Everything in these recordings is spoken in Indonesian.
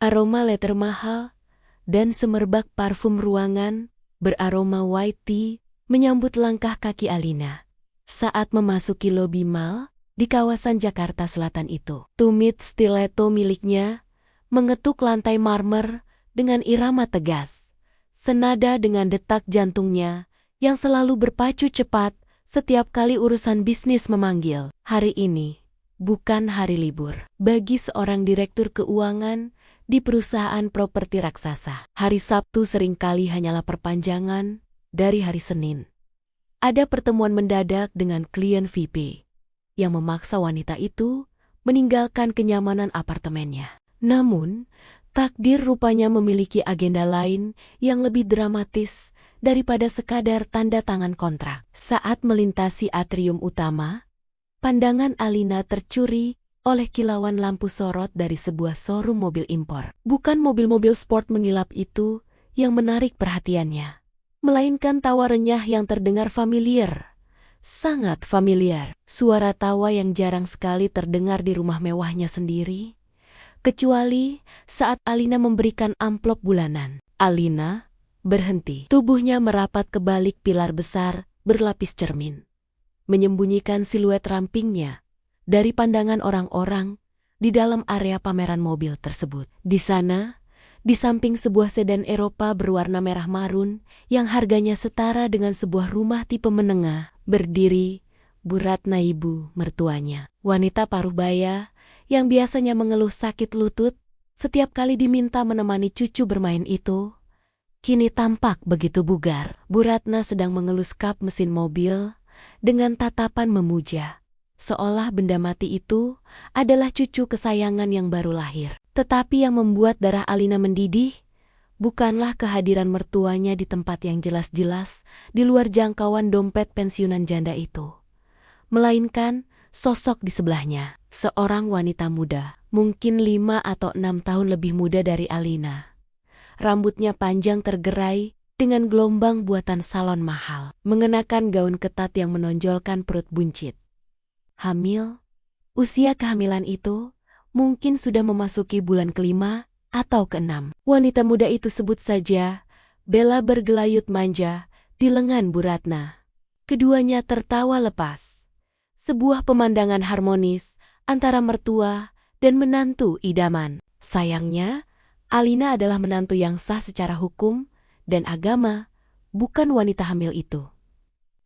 Aroma letter mahal dan semerbak parfum ruangan beraroma white tea menyambut langkah kaki Alina saat memasuki lobi mall di kawasan Jakarta Selatan itu. Tumit stiletto miliknya mengetuk lantai marmer dengan irama tegas, senada dengan detak jantungnya yang selalu berpacu cepat setiap kali urusan bisnis memanggil. Hari ini bukan hari libur bagi seorang direktur keuangan di perusahaan properti raksasa. Hari Sabtu seringkali hanyalah perpanjangan dari hari Senin. Ada pertemuan mendadak dengan klien VIP yang memaksa wanita itu meninggalkan kenyamanan apartemennya. Namun, takdir rupanya memiliki agenda lain yang lebih dramatis daripada sekadar tanda tangan kontrak. Saat melintasi atrium utama, pandangan Alina tercuri oleh kilauan lampu sorot dari sebuah showroom mobil impor. Bukan mobil-mobil sport mengilap itu yang menarik perhatiannya, melainkan tawa renyah yang terdengar familiar. Sangat familiar. Suara tawa yang jarang sekali terdengar di rumah mewahnya sendiri, kecuali saat Alina memberikan amplop bulanan. Alina berhenti. Tubuhnya merapat ke balik pilar besar berlapis cermin, menyembunyikan siluet rampingnya dari pandangan orang-orang di dalam area pameran mobil tersebut. Di sana, di samping sebuah sedan Eropa berwarna merah marun yang harganya setara dengan sebuah rumah tipe menengah, berdiri Bu Ratna, ibu mertuanya. Wanita paruh baya yang biasanya mengeluh sakit lutut setiap kali diminta menemani cucu bermain itu, kini tampak begitu bugar. Bu Ratna sedang mengelus kap mesin mobil dengan tatapan memuja, seolah benda mati itu adalah cucu kesayangan yang baru lahir. Tetapi yang membuat darah Alina mendidih bukanlah kehadiran mertuanya di tempat yang jelas-jelas di luar jangkauan dompet pensiunan janda itu, melainkan sosok di sebelahnya, seorang wanita muda, mungkin 5 atau 6 tahun lebih muda dari Alina. Rambutnya panjang tergerai dengan gelombang buatan salon mahal, mengenakan gaun ketat yang menonjolkan perut buncit. Hamil, usia kehamilan itu mungkin sudah memasuki bulan ke-5 atau ke-6. Wanita muda itu sebut saja Bella bergelayut manja di lengan Bu Ratna. Keduanya tertawa lepas. Sebuah pemandangan harmonis antara mertua dan menantu idaman. Sayangnya, Alina adalah menantu yang sah secara hukum dan agama, bukan wanita hamil itu.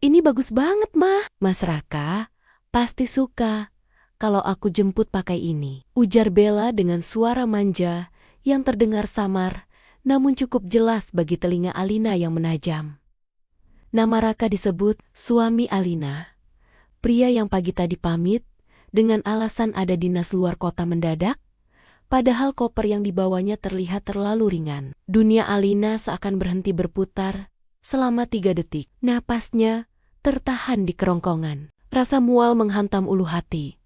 "Ini bagus banget, Mah. Mas Raka pasti suka kalau aku jemput pakai ini," ujar Bella dengan suara manja yang terdengar samar, namun cukup jelas bagi telinga Alina yang menajam. Nama Raka disebut suami Alina, pria yang pagi tadi pamit dengan alasan ada dinas luar kota mendadak, padahal koper yang dibawanya terlihat terlalu ringan. Dunia Alina seakan berhenti berputar selama 3 detik. Napasnya tertahan di kerongkongan. Rasa mual menghantam ulu hati,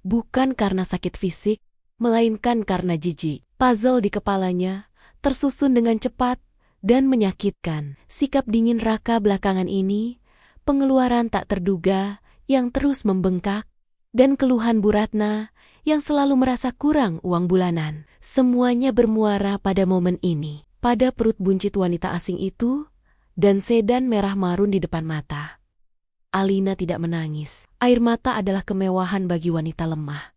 bukan karena sakit fisik, melainkan karena jijik. Puzzle di kepalanya tersusun dengan cepat dan menyakitkan. Sikap dingin Raka belakangan ini, pengeluaran tak terduga yang terus membengkak, dan keluhan Bu Ratna yang selalu merasa kurang uang bulanan. Semuanya bermuara pada momen ini, pada perut buncit wanita asing itu dan sedan merah marun di depan mata. Alina tidak menangis. Air mata adalah kemewahan bagi wanita lemah.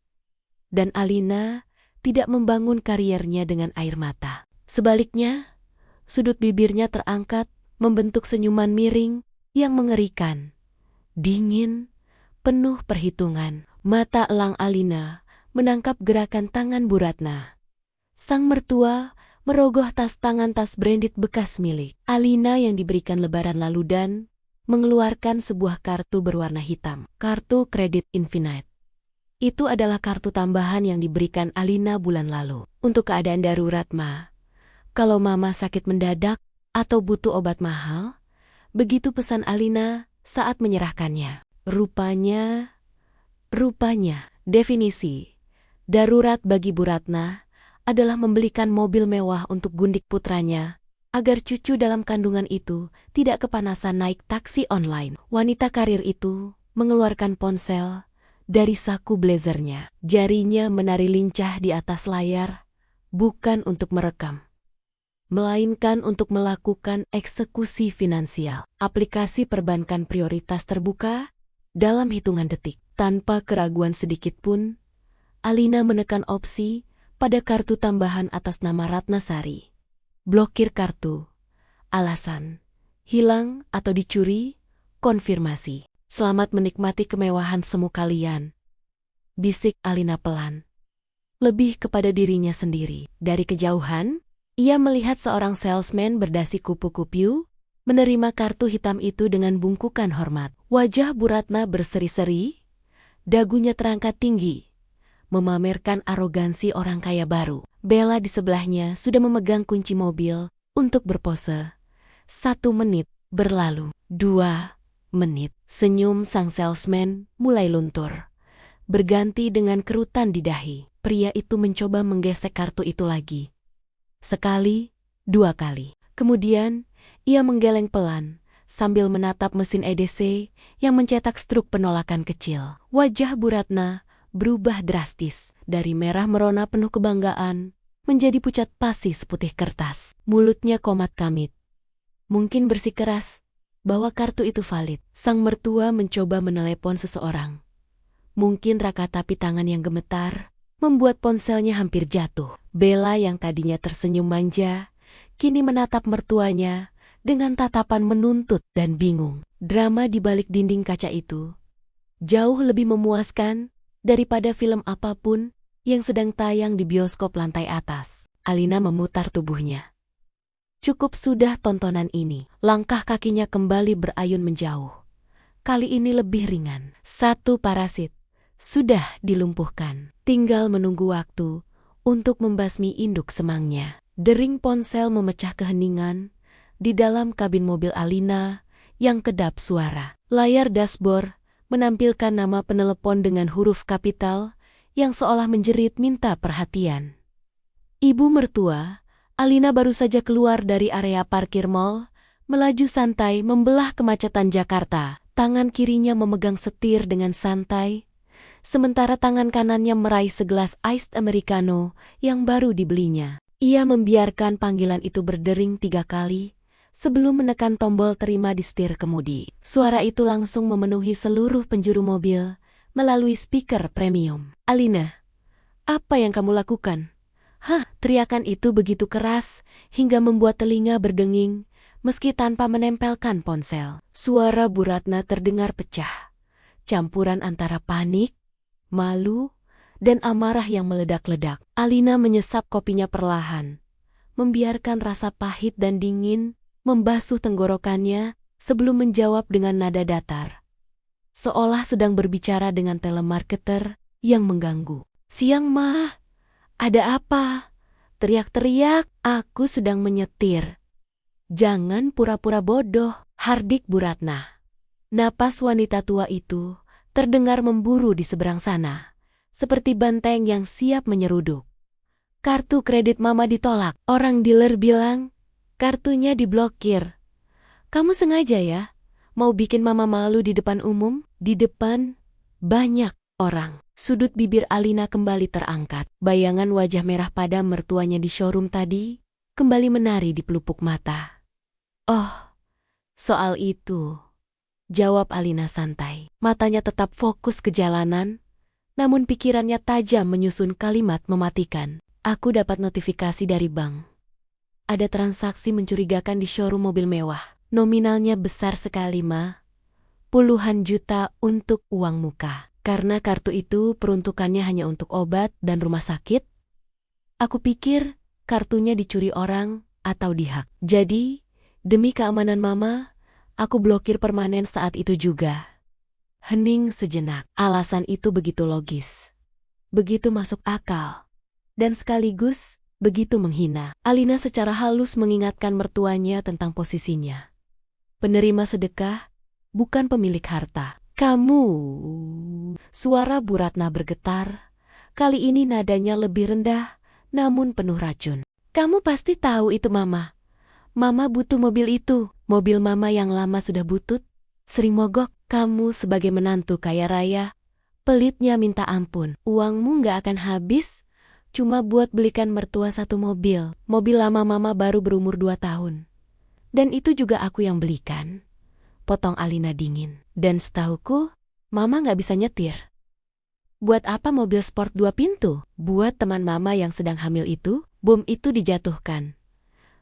Dan Alina tidak membangun kariernya dengan air mata. Sebaliknya, sudut bibirnya terangkat membentuk senyuman miring yang mengerikan, dingin, penuh perhitungan. Mata elang Alina menangkap gerakan tangan Bu Ratna. Sang mertua merogoh tas tangan tas branded bekas milik Alina yang diberikan lebaran lalu dan mengeluarkan sebuah kartu berwarna hitam. Kartu kredit Infinite. Itu adalah kartu tambahan yang diberikan Alina bulan lalu. Untuk keadaan darurat, Ma. Kalau Mama sakit mendadak atau butuh obat mahal, begitu pesan Alina saat menyerahkannya. Rupanya, definisi darurat bagi Bu Ratna adalah membelikan mobil mewah untuk gundik putranya, agar cucu dalam kandungan itu tidak kepanasan naik taksi online. Wanita karir itu mengeluarkan ponsel dari saku blazernya. Jarinya menari lincah di atas layar, bukan untuk merekam, melainkan untuk melakukan eksekusi finansial. Aplikasi perbankan prioritas terbuka dalam hitungan detik. Tanpa keraguan sedikit pun, Alina menekan opsi pada kartu tambahan atas nama Ratnasari. Blokir kartu. Alasan: hilang atau dicuri. Konfirmasi. Selamat menikmati kemewahan semu kalian, bisik Alina pelan. Lebih kepada dirinya sendiri. Dari kejauhan, ia melihat seorang salesman berdasi kupu-kupu menerima kartu hitam itu dengan bungkukan hormat. Wajah Bu Ratna berseri-seri, dagunya terangkat tinggi, memamerkan arogansi orang kaya baru. Bella di sebelahnya sudah memegang kunci mobil untuk berpose. 1 menit berlalu. 2 menit. Senyum sang salesman mulai luntur, berganti dengan kerutan di dahi. Pria itu mencoba menggesek kartu itu lagi. Sekali, 2 kali. Kemudian, ia menggeleng pelan sambil menatap mesin EDC yang mencetak struk penolakan kecil. Wajah Bu Ratna berubah drastis dari merah merona penuh kebanggaan menjadi pucat pasi seputih kertas. Mulutnya komat kamit, mungkin bersikeras bahwa kartu itu valid. Sang mertua mencoba menelepon seseorang. Mungkin rakatapi tangan yang gemetar membuat ponselnya hampir jatuh. Bella yang tadinya tersenyum manja, kini menatap mertuanya dengan tatapan menuntut dan bingung. Drama di balik dinding kaca itu jauh lebih memuaskan daripada film apapun yang sedang tayang di bioskop lantai atas. Alina memutar tubuhnya. Cukup sudah tontonan ini. Langkah kakinya kembali berayun menjauh. Kali ini lebih ringan. 1 parasit sudah dilumpuhkan. Tinggal menunggu waktu untuk membasmi induk semangnya. Dering ponsel memecah keheningan di dalam kabin mobil Alina yang kedap suara. Layar dashboard menampilkan nama penelepon dengan huruf kapital yang seolah menjerit minta perhatian. Ibu mertua, Alina baru saja keluar dari area parkir mal, melaju santai membelah kemacetan Jakarta. Tangan kirinya memegang setir dengan santai, sementara tangan kanannya meraih segelas iced americano yang baru dibelinya. Ia membiarkan panggilan itu berdering 3 kali sebelum menekan tombol terima di setir kemudi. Suara itu langsung memenuhi seluruh penjuru mobil melalui speaker premium. Alina, apa yang kamu lakukan? Hah, teriakan itu begitu keras hingga membuat telinga berdenging meski tanpa menempelkan ponsel. Suara Bu Ratna terdengar pecah, campuran antara panik, malu, dan amarah yang meledak-ledak. Alina menyesap kopinya perlahan, membiarkan rasa pahit dan dingin membasuh tenggorokannya sebelum menjawab dengan nada datar, seolah sedang berbicara dengan telemarketer yang mengganggu. Siang, Ma. Ada apa? Teriak-teriak, aku sedang menyetir. Jangan pura-pura bodoh, hardik Bu Ratna. Napas wanita tua itu terdengar memburu di seberang sana, seperti banteng yang siap menyeruduk. Kartu kredit Mama ditolak. Orang dealer bilang, kartunya diblokir. Kamu sengaja ya? Mau bikin Mama malu di depan umum? Di depan banyak orang. Sudut bibir Alina kembali terangkat. Bayangan wajah merah padam mertuanya di showroom tadi kembali menari di pelupuk mata. Oh, soal itu, jawab Alina santai. Matanya tetap fokus ke jalanan, namun pikirannya tajam menyusun kalimat mematikan. Aku dapat notifikasi dari bank. Ada transaksi mencurigakan di showroom mobil mewah. Nominalnya besar sekali, Ma. Puluhan juta untuk uang muka. Karena kartu itu peruntukannya hanya untuk obat dan rumah sakit, aku pikir kartunya dicuri orang atau dihack. Jadi, demi keamanan Mama, aku blokir permanen saat itu juga. Hening sejenak. Alasan itu begitu logis, begitu masuk akal, dan sekaligus begitu menghina. Alina secara halus mengingatkan mertuanya tentang posisinya. Penerima sedekah, bukan pemilik harta. Kamu... Suara Bu Ratna bergetar. Kali ini nadanya lebih rendah, namun penuh racun. Kamu pasti tahu itu, Mama. Mama butuh mobil itu. Mobil Mama yang lama sudah butut, sering mogok. Kamu sebagai menantu kaya raya, pelitnya minta ampun. Uangmu nggak akan habis Cuma buat belikan mertua satu mobil. Mobil lama mama baru berumur 2 tahun. Dan itu juga aku yang belikan. Potong Alina dingin. Dan setahuku, mama nggak bisa nyetir. Buat apa mobil sport 2 pintu? Buat teman mama yang sedang hamil itu, bom itu dijatuhkan.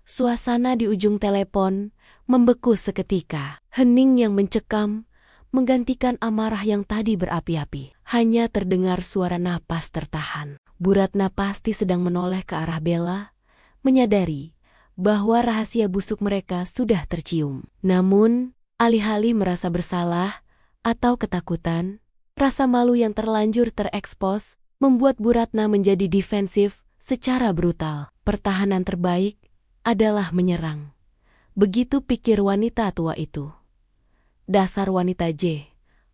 Suasana di ujung telepon membeku seketika. Hening yang mencekam menggantikan amarah yang tadi berapi-api. Hanya terdengar suara napas tertahan. Bu Ratna pasti sedang menoleh ke arah Bella, menyadari bahwa rahasia busuk mereka sudah tercium. Namun, alih-alih merasa bersalah atau ketakutan, rasa malu yang terlanjur terekspos membuat Bu Ratna menjadi defensif secara brutal. Pertahanan terbaik adalah menyerang. Begitu pikir wanita tua itu. Dasar wanita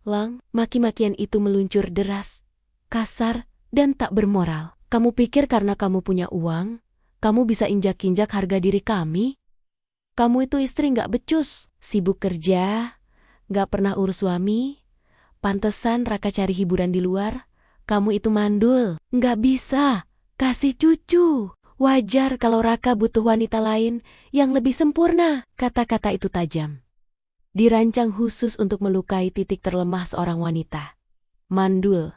Lang, maki-makian itu meluncur deras, kasar, dan tak bermoral. Kamu pikir karena kamu punya uang, kamu bisa injak-injak harga diri kami? Kamu itu istri nggak becus, sibuk kerja, nggak pernah urus suami. Pantesan Raka cari hiburan di luar. Kamu itu mandul, nggak bisa kasih cucu. Wajar kalau Raka butuh wanita lain yang lebih sempurna. Kata-kata itu tajam. Dirancang khusus untuk melukai titik terlemah seorang wanita. Mandul,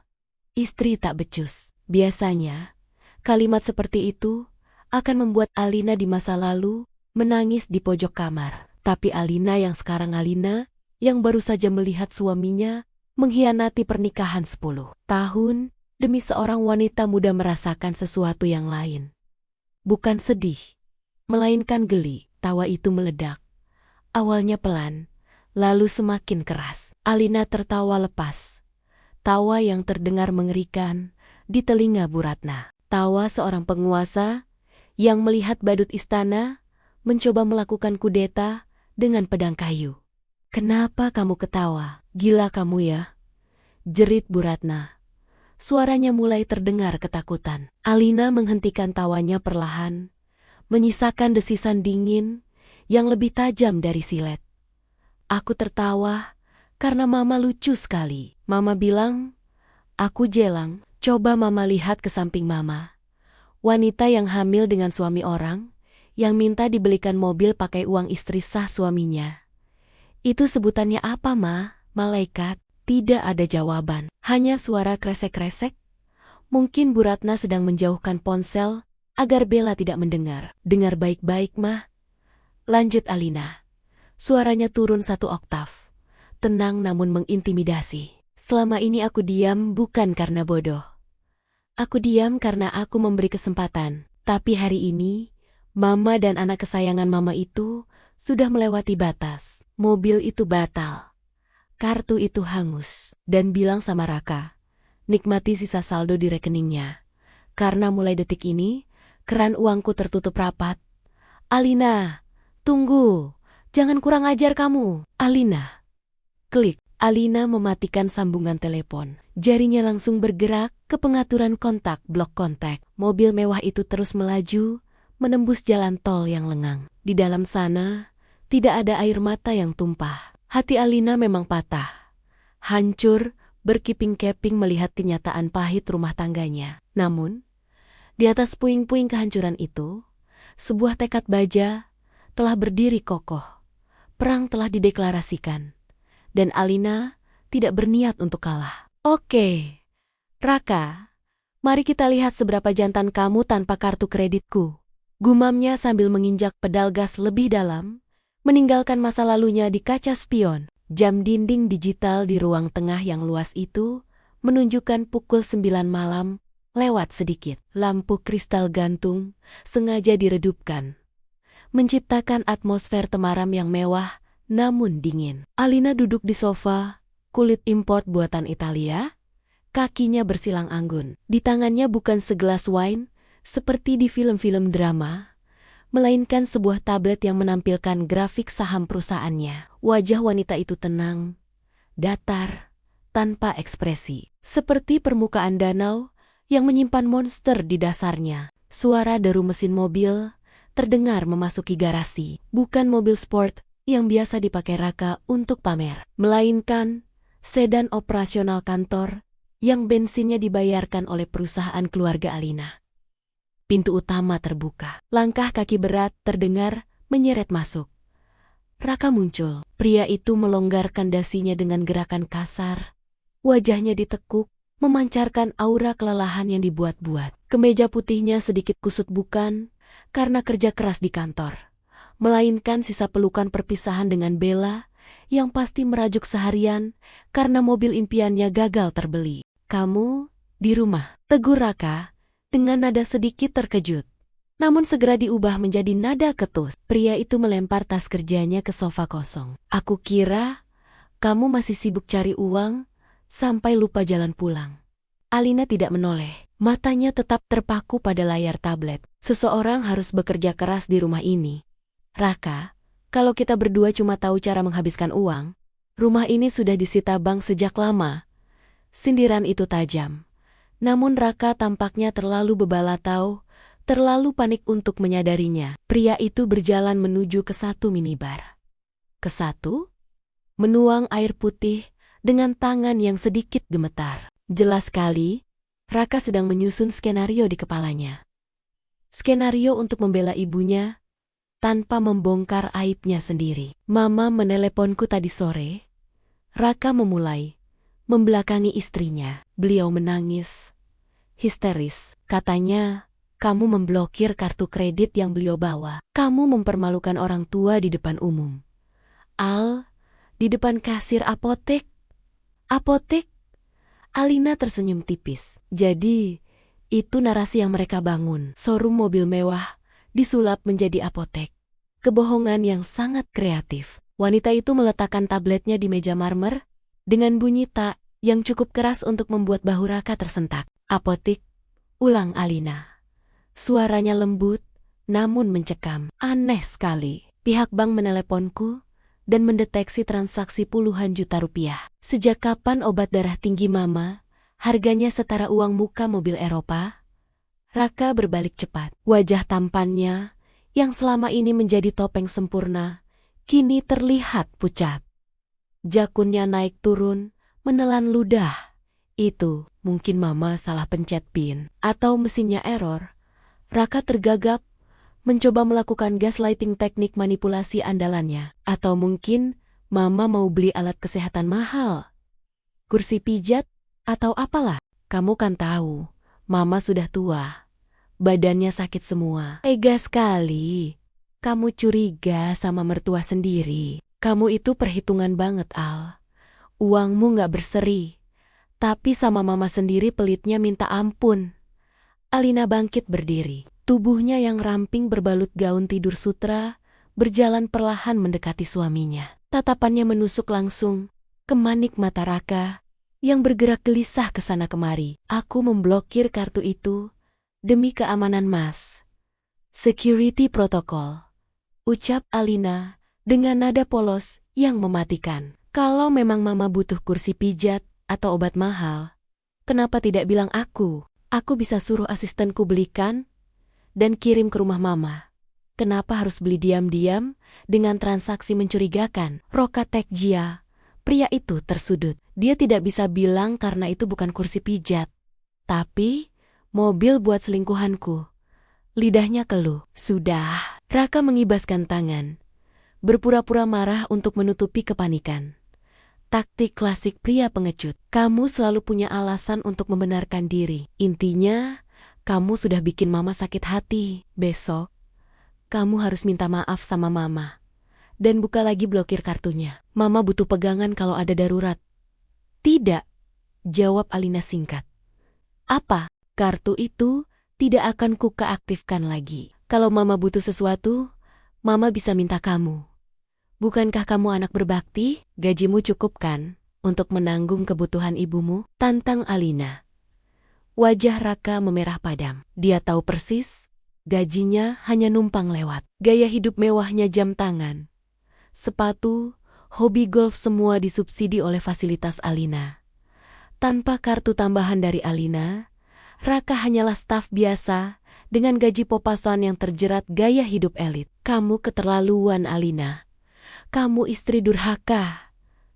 istri tak becus. Biasanya, kalimat seperti itu akan membuat Alina di masa lalu menangis di pojok kamar. Tapi Alina yang sekarang Alina, yang baru saja melihat suaminya mengkhianati pernikahan 10 tahun demi seorang wanita muda merasakan sesuatu yang lain. Bukan sedih, melainkan geli. Tawa itu meledak. Awalnya pelan, lalu semakin keras. Alina tertawa lepas. Tawa yang terdengar mengerikan di telinga Bu Ratna. Tawa seorang penguasa yang melihat badut istana mencoba melakukan kudeta dengan pedang kayu. Kenapa kamu ketawa? Gila kamu ya? Jerit Bu Ratna. Suaranya mulai terdengar ketakutan. Alina menghentikan tawanya perlahan, menyisakan desisan dingin yang lebih tajam dari silet. Aku tertawa karena mama lucu sekali. Mama bilang, aku Lang. Coba mama lihat ke samping mama. Wanita yang hamil dengan suami orang, yang minta dibelikan mobil pakai uang istri sah suaminya. Itu sebutannya apa, Ma? Malaikat? Tidak ada jawaban. Hanya suara kresek-kresek. Mungkin Bu Ratna sedang menjauhkan ponsel agar Bella tidak mendengar. Dengar baik-baik, Ma. Lanjut Alina. Suaranya turun 1 oktav. Tenang namun mengintimidasi. Selama ini aku diam bukan karena bodoh. Aku diam karena aku memberi kesempatan. Tapi hari ini, Mama dan anak kesayangan Mama itu sudah melewati batas. Mobil itu batal. Kartu itu hangus. Dan bilang sama Raka, nikmati sisa saldo di rekeningnya. Karena mulai detik ini, keran uangku tertutup rapat. Alina, tunggu. Jangan kurang ajar kamu. Alina. Klik. Alina mematikan sambungan telepon. Jarinya langsung bergerak ke pengaturan kontak blok kontak. Mobil mewah itu terus melaju, menembus jalan tol yang lengang. Di dalam sana, tidak ada air mata yang tumpah. Hati Alina memang patah. Hancur, berkeping-keping melihat kenyataan pahit rumah tangganya. Namun, di atas puing-puing kehancuran itu, sebuah tekad baja telah berdiri kokoh. Perang telah dideklarasikan. Dan Alina tidak berniat untuk kalah. Oke, Raka, mari kita lihat seberapa jantan kamu tanpa kartu kreditku. Gumamnya sambil menginjak pedal gas lebih dalam, meninggalkan masa lalunya di kaca spion. Jam dinding digital di ruang tengah yang luas itu menunjukkan pukul 9 malam lewat sedikit. Lampu kristal gantung sengaja diredupkan, menciptakan atmosfer temaram yang mewah namun dingin. Alina duduk di sofa, kulit import buatan Italia, kakinya bersilang anggun. Di tangannya bukan segelas wine, seperti di film-film drama, melainkan sebuah tablet yang menampilkan grafik saham perusahaannya. Wajah wanita itu tenang, datar, tanpa ekspresi. Seperti permukaan danau yang menyimpan monster di dasarnya. Suara deru mesin mobil terdengar memasuki garasi. Bukan mobil sport yang biasa dipakai Raka untuk pamer, melainkan sedan operasional kantor yang bensinnya dibayarkan oleh perusahaan keluarga Alina. pintu utama terbuka. Langkah kaki berat terdengar menyeret masuk. Raka muncul. Pria itu melonggarkan dasinya dengan gerakan kasar. Wajahnya ditekuk, memancarkan aura kelelahan yang dibuat-buat. Kemeja putihnya sedikit kusut bukan karena kerja keras di kantor, melainkan sisa pelukan perpisahan dengan Bella yang pasti merajuk seharian karena mobil impiannya gagal terbeli. "Kamu di rumah?" tegur Raka dengan nada sedikit terkejut. Namun segera diubah menjadi nada ketus. Pria itu melempar tas kerjanya ke sofa kosong. "Aku kira kamu masih sibuk cari uang sampai lupa jalan pulang." Alina tidak menoleh. Matanya tetap terpaku pada layar tablet. "Seseorang harus bekerja keras di rumah ini. Raka, kalau kita berdua cuma tahu cara menghabiskan uang, rumah ini sudah disita bank sejak lama." Sindiran itu tajam. Namun Raka tampaknya terlalu bebalatau, terlalu panik untuk menyadarinya. Pria itu berjalan menuju ke satu minibar. Ke satu? Menuang air putih dengan tangan yang sedikit gemetar. Jelas sekali, Raka sedang menyusun skenario di kepalanya. Skenario untuk membela ibunya tanpa membongkar aibnya sendiri. "Mama meneleponku tadi sore." Raka memulai, membelakangi istrinya. "Beliau menangis histeris. Katanya, kamu memblokir kartu kredit yang beliau bawa. Kamu mempermalukan orang tua di depan umum. Al, di depan kasir apotek." "Apotek?" Alina tersenyum tipis. "Jadi, itu narasi yang mereka bangun. Showroom mobil mewah disulap menjadi apotek." Kebohongan yang sangat kreatif. Wanita itu meletakkan tabletnya di meja marmer dengan bunyi tak yang cukup keras untuk membuat bahu Raka tersentak. "Apotek," ulang Alina. Suaranya lembut, namun mencekam. "Aneh sekali. Pihak bank meneleponku dan mendeteksi transaksi puluhan juta rupiah. Sejak kapan obat darah tinggi Mama harganya setara uang muka mobil Eropa?" Raka berbalik cepat. Wajah tampannya, yang selama ini menjadi topeng sempurna, kini terlihat pucat. Jakunnya naik turun, menelan ludah. "Itu, mungkin Mama salah pencet PIN. Atau mesinnya error." Raka tergagap, mencoba melakukan gaslighting teknik manipulasi andalannya. "Atau mungkin Mama mau beli alat kesehatan mahal. Kursi pijat, atau apalah. Kamu kan tahu, Mama sudah tua. Badannya sakit semua." "Tega sekali. Kamu curiga sama mertua sendiri. Kamu itu perhitungan banget, Al. Uangmu gak berseri. Tapi sama Mama sendiri pelitnya minta ampun." Alina bangkit berdiri. Tubuhnya yang ramping berbalut gaun tidur sutra, berjalan perlahan mendekati suaminya. Tatapannya menusuk langsung ke manik mata Raka yang bergerak gelisah ke sana kemari. "Aku memblokir kartu itu demi keamanan Mas. Security protokol," ucap Alina dengan nada polos yang mematikan. "Kalau memang Mama butuh kursi pijat atau obat mahal, kenapa tidak bilang aku? Aku bisa suruh asistenku belikan dan kirim ke rumah Mama. Kenapa harus beli diam-diam dengan transaksi mencurigakan?" Roka Tekjia, pria itu tersudut. Dia tidak bisa bilang karena itu bukan kursi pijat. "Tapi, mobil buat selingkuhanku." Lidahnya keluh. "Sudah." Raka mengibaskan tangan, berpura-pura marah untuk menutupi kepanikan. Taktik klasik pria pengecut. "Kamu selalu punya alasan untuk membenarkan diri. Intinya, kamu sudah bikin Mama sakit hati. Besok, kamu harus minta maaf sama Mama. Dan buka lagi blokir kartunya. Mama butuh pegangan kalau ada darurat." "Tidak," jawab Alina singkat. "Apa? Kartu itu tidak akan kuaktifkan lagi. Kalau Mama butuh sesuatu, Mama bisa minta kamu. Bukankah kamu anak berbakti? Gajimu cukup kan untuk menanggung kebutuhan ibumu?" tantang Alina. Wajah Raka memerah padam. Dia tahu persis, gajinya hanya numpang lewat. Gaya hidup mewahnya, jam tangan, sepatu, hobi golf semua disubsidi oleh fasilitas Alina. Tanpa kartu tambahan dari Alina, Raka hanyalah staf biasa dengan gaji popasan yang terjerat gaya hidup elit. "Kamu keterlaluan, Alina. Kamu istri durhaka,"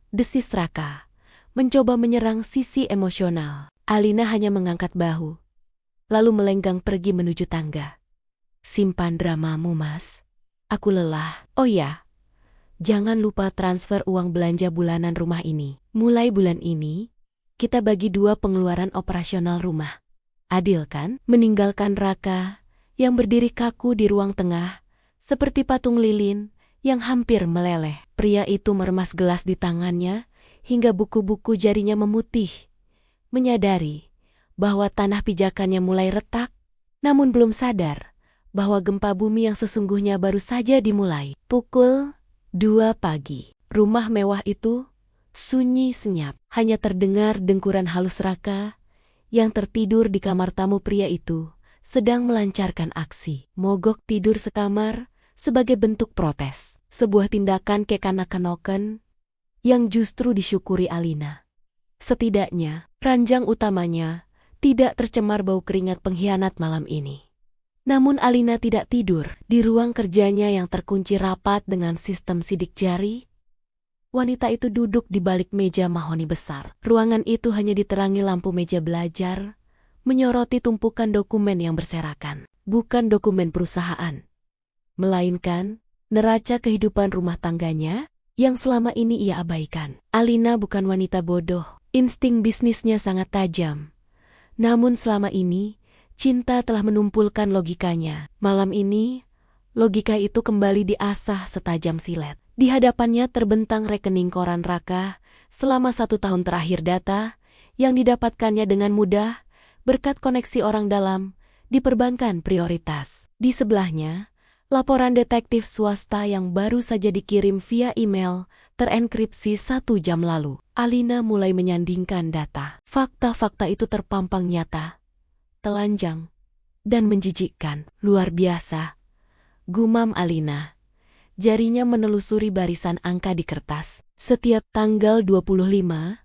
desis Raka, mencoba menyerang sisi emosional. Alina hanya mengangkat bahu. lalu melenggang pergi menuju tangga. Simpan dramamu, Mas. Aku lelah. Oh ya, jangan lupa transfer uang belanja bulanan rumah ini. Mulai bulan ini, kita bagi 2 pengeluaran operasional rumah. Adil kan? Meninggalkan Raka yang berdiri kaku di ruang tengah, seperti patung lilin yang hampir meleleh. Pria itu meremas gelas di tangannya hingga buku-buku jarinya memutih. Menyadari bahwa tanah pijakannya mulai retak, namun belum sadar bahwa gempa bumi yang sesungguhnya baru saja dimulai. Pukul 2 pagi. Rumah mewah itu sunyi senyap. Hanya terdengar dengkuran halus Raka yang tertidur di kamar tamu. Pria itu sedang melancarkan aksi mogok tidur sekamar sebagai bentuk protes. Sebuah tindakan kekanak-kanakan yang justru disyukuri Alina. Setidaknya, ranjang utamanya tidak tercemar bau keringat pengkhianat malam ini. Namun Alina tidak tidur. Di ruang kerjanya yang terkunci rapat dengan sistem sidik jari, wanita itu duduk di balik meja mahoni besar. Ruangan itu hanya diterangi lampu meja belajar, menyoroti tumpukan dokumen yang berserakan. Bukan dokumen perusahaan, melainkan neraca kehidupan rumah tangganya yang selama ini ia abaikan. Alina bukan wanita bodoh, insting bisnisnya sangat tajam. Namun selama ini, cinta telah menumpulkan logikanya. Malam ini, logika itu kembali diasah setajam silet. Di hadapannya terbentang rekening koran Raka selama 1 tahun terakhir. Data yang didapatkannya dengan mudah berkat koneksi orang dalam di perbankan prioritas. Di sebelahnya, laporan detektif swasta yang baru saja dikirim via email terenkripsi 1 jam lalu. Alina mulai menyandingkan data. Fakta-fakta itu terpampang nyata, telanjang, dan menjijikkan. Luar biasa, gumam Alina. Jarinya menelusuri barisan angka di kertas. Setiap tanggal 25,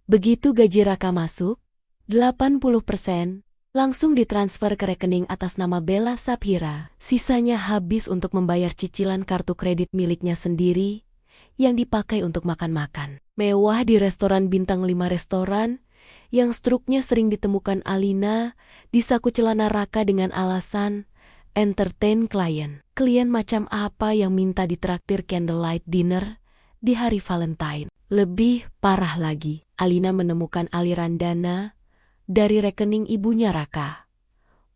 begitu gaji Raka masuk, 80% langsung ditransfer ke rekening atas nama Bella Saphira. Sisanya habis untuk membayar cicilan kartu kredit miliknya sendiri yang dipakai untuk makan-makan mewah di restoran bintang 5 restoran yang struknya sering ditemukan Alina di saku celana Raka dengan alasan entertain klien. Klien macam apa yang minta ditraktir candlelight dinner di hari Valentine? Lebih parah lagi, Alina menemukan aliran dana dari rekening ibunya Raka.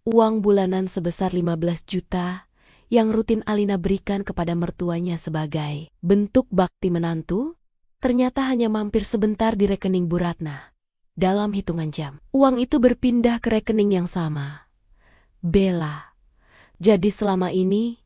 Uang bulanan sebesar 15 juta yang rutin Alina berikan kepada mertuanya sebagai bentuk bakti menantu, ternyata hanya mampir sebentar di rekening Bu Ratna. Dalam hitungan jam, uang itu berpindah ke rekening yang sama, Bella. Jadi selama ini,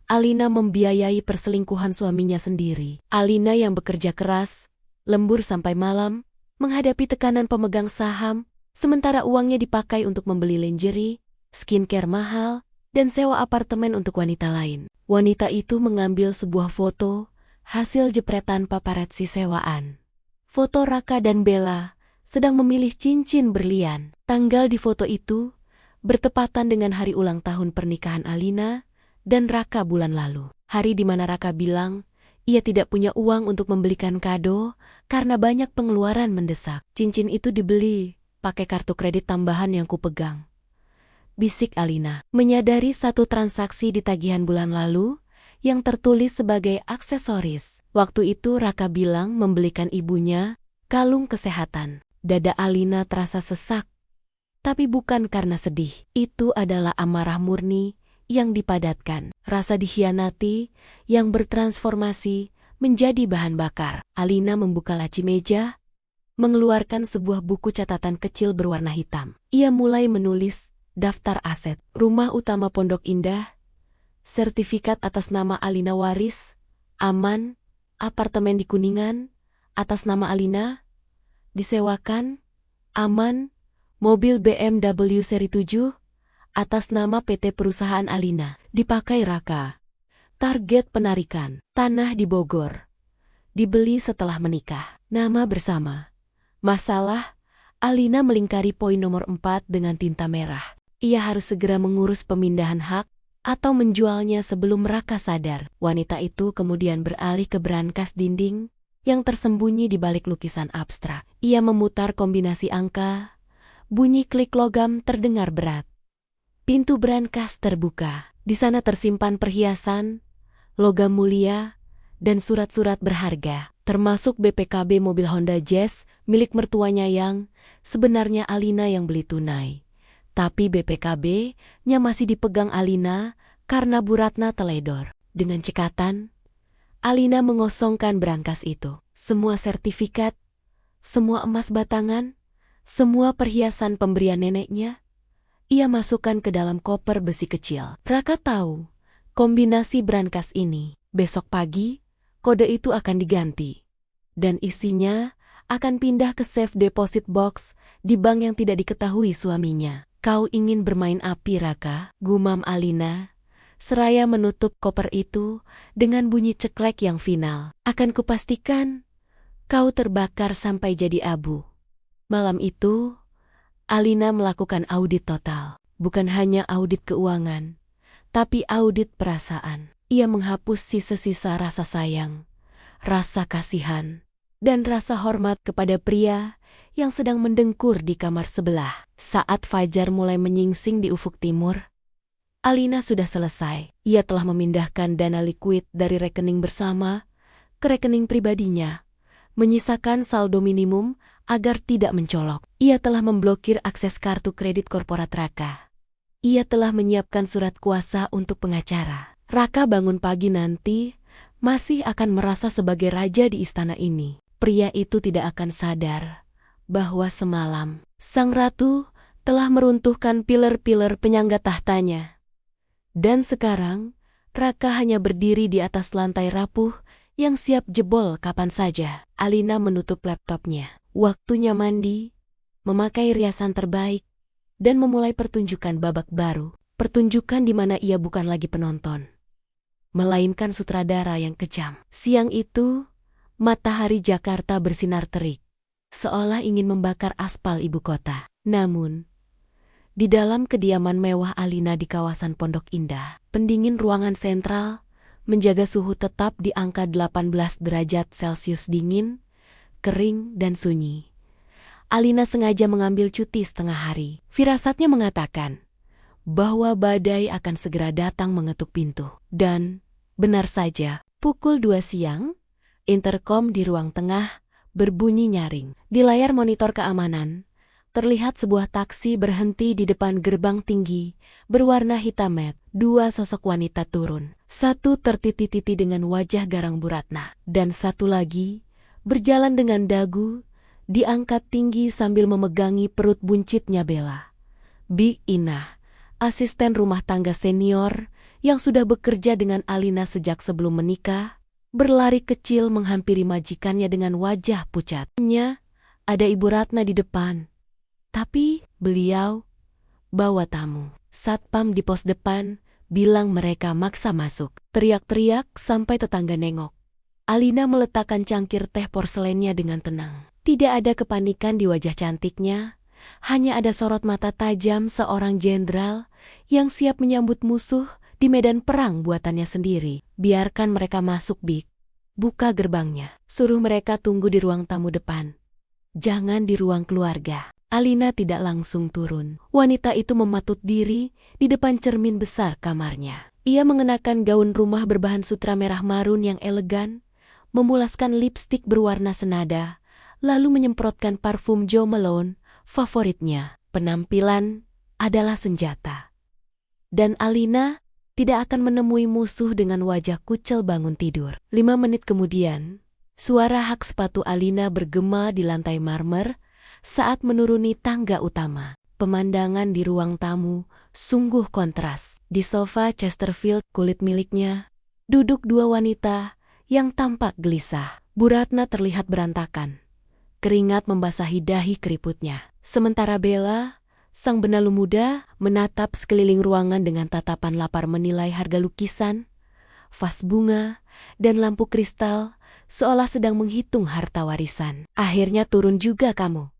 Alina membiayai perselingkuhan suaminya sendiri. Alina yang bekerja keras, lembur sampai malam, menghadapi tekanan pemegang saham, sementara uangnya dipakai untuk membeli lingerie, skincare mahal, dan sewa apartemen untuk wanita lain. Wanita itu mengambil sebuah foto hasil jepretan paparazzi sewaan. Foto Raka dan Bella sedang memilih cincin berlian. Tanggal di foto itu bertepatan dengan hari ulang tahun pernikahan Alina dan Raka bulan lalu. Hari di mana Raka bilang ia tidak punya uang untuk membelikan kado karena banyak pengeluaran mendesak. Cincin itu dibeli pakai kartu kredit tambahan yang kupegang, bisik Alina. Menyadari satu transaksi di tagihan bulan lalu yang tertulis sebagai aksesoris. Waktu itu Raka bilang membelikan ibunya kalung kesehatan. Dada Alina terasa sesak, tapi bukan karena sedih. Itu adalah amarah murni yang dipadatkan. Rasa dikhianati yang bertransformasi menjadi bahan bakar. Alina membuka laci meja, mengeluarkan sebuah buku catatan kecil berwarna hitam. Ia mulai menulis daftar aset. Rumah utama Pondok Indah, sertifikat atas nama Alina waris, aman. Apartemen di Kuningan, atas nama Alina, disewakan, aman. Mobil BMW seri 7, atas nama PT Perusahaan Alina, dipakai Raka. Target penarikan, tanah di Bogor, dibeli setelah menikah. Nama bersama. Masalah, Alina melingkari poin nomor 4 dengan tinta merah. Ia harus segera mengurus pemindahan hak atau menjualnya sebelum Raka sadar. Wanita itu kemudian beralih ke brankas dinding yang tersembunyi di balik lukisan abstrak. Ia memutar kombinasi angka. Bunyi klik logam terdengar berat. Pintu brankas terbuka. Di sana tersimpan perhiasan, logam mulia, dan surat-surat berharga, termasuk BPKB mobil Honda Jazz milik mertuanya yang sebenarnya Alina yang beli tunai. Tapi BPKB-nya masih dipegang Alina karena Bu Ratna teledor. Dengan cekatan, Alina mengosongkan brankas itu. Semua sertifikat, semua emas batangan, semua perhiasan pemberian neneknya, ia masukkan ke dalam koper besi kecil. Raka tahu, kombinasi brankas ini, besok pagi, kode itu akan diganti. Dan isinya akan pindah ke safe deposit box di bank yang tidak diketahui suaminya. Kau ingin bermain api, Raka, gumam Alina, seraya menutup koper itu dengan bunyi ceklek yang final. Akan kupastikan, kau terbakar sampai jadi abu. Malam itu, Alina melakukan audit total. Bukan hanya audit keuangan, tapi audit perasaan. Ia menghapus sisa-sisa rasa sayang, rasa kasihan, dan rasa hormat kepada pria yang sedang mendengkur di kamar sebelah. Saat fajar mulai menyingsing di ufuk timur, Alina sudah selesai. Ia telah memindahkan dana likuid dari rekening bersama ke rekening pribadinya, menyisakan saldo minimum agar tidak mencolok. Ia telah memblokir akses kartu kredit korporat Raka. Ia telah menyiapkan surat kuasa untuk pengacara. Raka bangun pagi nanti masih akan merasa sebagai raja di istana ini. Pria itu tidak akan sadar bahwa semalam sang ratu telah meruntuhkan pilar-pilar penyangga tahtanya. Dan sekarang, Raka hanya berdiri di atas lantai rapuh yang siap jebol kapan saja. Alina menutup laptopnya. Waktunya mandi, memakai riasan terbaik, dan memulai pertunjukan babak baru. Pertunjukan di mana ia bukan lagi penonton, melainkan sutradara yang kejam. Siang itu, matahari Jakarta bersinar terik, seolah ingin membakar aspal ibu kota. Namun, di dalam kediaman mewah Alina di kawasan Pondok Indah, pendingin ruangan sentral menjaga suhu tetap di angka 18 derajat Celcius dingin, kering, dan sunyi. Alina sengaja mengambil cuti setengah hari. Firasatnya mengatakan bahwa badai akan segera datang mengetuk pintu. Dan, benar saja, pukul 2 siang, interkom di ruang tengah berbunyi nyaring. Di layar monitor keamanan, terlihat sebuah taksi berhenti di depan gerbang tinggi, berwarna hitam matte. Dua sosok wanita turun. Satu tertiti-titi dengan wajah garang Bu Ratna, dan satu lagi berjalan dengan dagu, diangkat tinggi sambil memegangi perut buncitnya Bella. Big Inah, asisten rumah tangga senior yang sudah bekerja dengan Alina sejak sebelum menikah, berlari kecil menghampiri majikannya dengan wajah pucat. Ada Ibu Ratna di depan, tapi beliau bawa tamu. Satpam di pos depan bilang mereka maksa masuk. Teriak-teriak sampai tetangga nengok. Alina meletakkan cangkir teh porselennya dengan tenang. Tidak ada kepanikan di wajah cantiknya, hanya ada sorot mata tajam seorang jenderal yang siap menyambut musuh di medan perang buatannya sendiri. Biarkan mereka masuk, Big. Buka gerbangnya. Suruh mereka tunggu di ruang tamu depan. Jangan di ruang keluarga. Alina tidak langsung turun. Wanita itu mematut diri di depan cermin besar kamarnya. Ia mengenakan gaun rumah berbahan sutra merah marun yang elegan, memulaskan lipstik berwarna senada, lalu menyemprotkan parfum Jo Malone, favoritnya. Penampilan adalah senjata. Dan Alina tidak akan menemui musuh dengan wajah kucel bangun tidur. 5 menit kemudian, suara hak sepatu Alina bergema di lantai marmer saat menuruni tangga utama. Pemandangan di ruang tamu sungguh kontras. Di sofa Chesterfield kulit miliknya, duduk dua wanita yang tampak gelisah. Bu Ratna terlihat berantakan. Keringat membasahi dahi keriputnya. Sementara Bella, sang benalu muda, menatap sekeliling ruangan dengan tatapan lapar menilai harga lukisan, vas bunga, dan lampu kristal, seolah sedang menghitung harta warisan. Akhirnya turun juga kamu,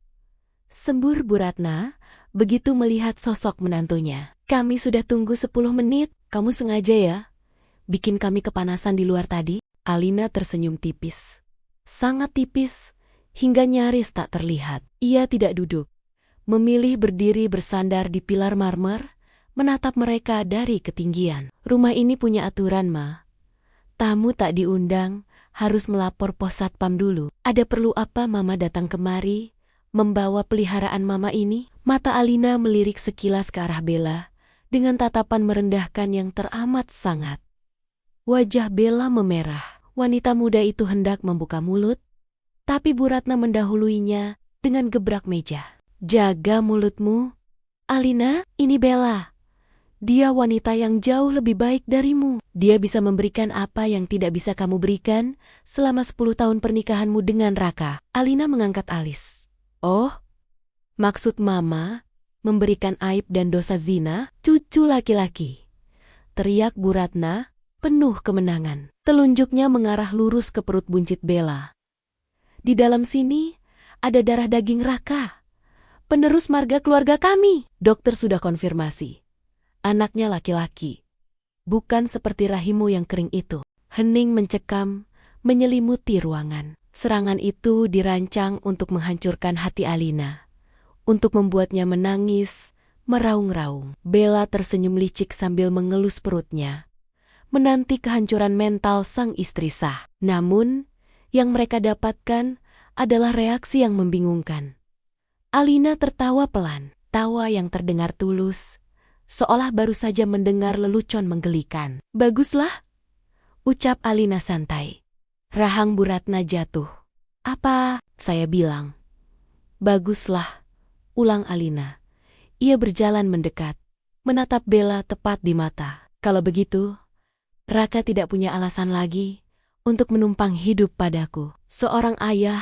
sembur Bu Ratna begitu melihat sosok menantunya. Kami sudah tunggu 10 menit, kamu sengaja ya bikin kami kepanasan di luar tadi? Alina tersenyum tipis. Sangat tipis, hingga nyaris tak terlihat. Ia tidak duduk, memilih berdiri bersandar di pilar marmer, menatap mereka dari ketinggian. Rumah ini punya aturan, Ma. Tamu tak diundang, harus melapor pos satpam dulu. Ada perlu apa Mama datang kemari, membawa peliharaan Mama ini? Mata Alina melirik sekilas ke arah Bella, dengan tatapan merendahkan yang teramat sangat. Wajah Bella memerah. Wanita muda itu hendak membuka mulut, tapi Bu Ratna mendahuluinya dengan gebrak meja. Jaga mulutmu. Alina, ini Bella. Dia wanita yang jauh lebih baik darimu. Dia bisa memberikan apa yang tidak bisa kamu berikan selama 10 tahun pernikahanmu dengan Raka. Alina mengangkat alis. Oh, maksud Mama memberikan aib dan dosa zina cucu laki-laki. Teriak Bu Ratna, penuh kemenangan. Telunjuknya mengarah lurus ke perut buncit Bella. Di dalam sini ada darah daging Raka. Penerus marga keluarga kami. Dokter sudah konfirmasi. Anaknya laki-laki. Bukan seperti rahimmu yang kering itu. Hening mencekam, menyelimuti ruangan. Serangan itu dirancang untuk menghancurkan hati Alina. Untuk membuatnya menangis, meraung-raung. Bella tersenyum licik sambil mengelus perutnya. Menanti kehancuran mental sang istri sah. Namun, yang mereka dapatkan adalah reaksi yang membingungkan. Alina tertawa pelan, tawa yang terdengar tulus, seolah baru saja mendengar lelucon menggelikan. Baguslah, ucap Alina santai. Rahang Bu Ratna jatuh. Apa? Saya bilang. Baguslah, ulang Alina. Ia berjalan mendekat, menatap Bella tepat di mata. Kalau begitu, Raka tidak punya alasan lagi untuk menumpang hidup padaku. Seorang ayah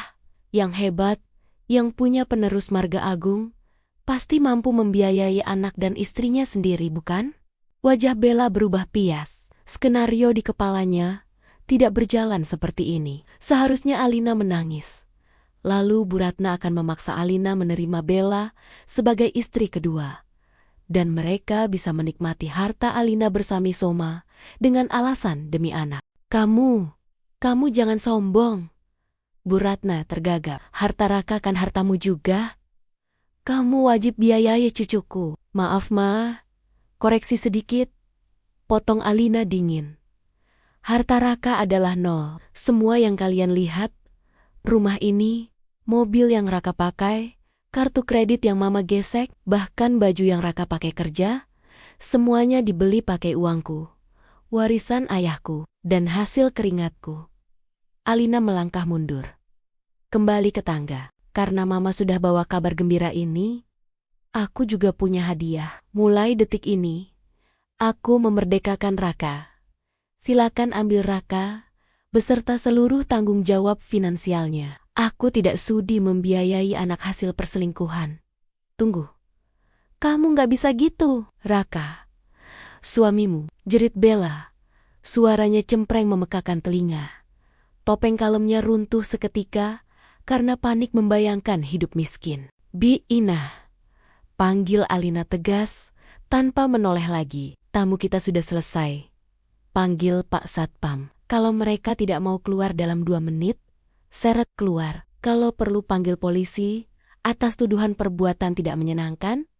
yang hebat, yang punya penerus marga agung, pasti mampu membiayai anak dan istrinya sendiri, bukan? Wajah Bella berubah pias. Skenario di kepalanya tidak berjalan seperti ini. Seharusnya Alina menangis. Lalu Bu Ratna akan memaksa Alina menerima Bella sebagai istri kedua. Dan mereka bisa menikmati harta Alina bersami Soma dengan alasan demi anak. Kamu jangan sombong. Bu Ratna tergagap. Harta Raka kan hartamu juga. Kamu wajib biayai cucuku. Maaf, Ma. Koreksi sedikit. Potong Alina dingin. Harta Raka adalah nol. Semua yang kalian lihat, rumah ini, mobil yang Raka pakai, kartu kredit yang Mama gesek, bahkan baju yang Raka pakai kerja, semuanya dibeli pakai uangku, warisan ayahku, dan hasil keringatku. Alina melangkah mundur. Kembali ke tangga. Karena Mama sudah bawa kabar gembira ini, aku juga punya hadiah. Mulai detik ini, aku memerdekakan Raka. Silakan ambil Raka, beserta seluruh tanggung jawab finansialnya. Aku tidak sudi membiayai anak hasil perselingkuhan. Tunggu. Kamu nggak bisa gitu, Raka. Suamimu, jerit Bella. Suaranya cempreng memekakan telinga. Topeng kalemnya runtuh seketika karena panik membayangkan hidup miskin. Bi Ina, panggil Alina tegas tanpa menoleh lagi. Tamu kita sudah selesai. Panggil Pak Satpam. Kalau mereka tidak mau keluar dalam 2 menit, seret keluar. Kalau perlu panggil polisi atas tuduhan perbuatan tidak menyenangkan.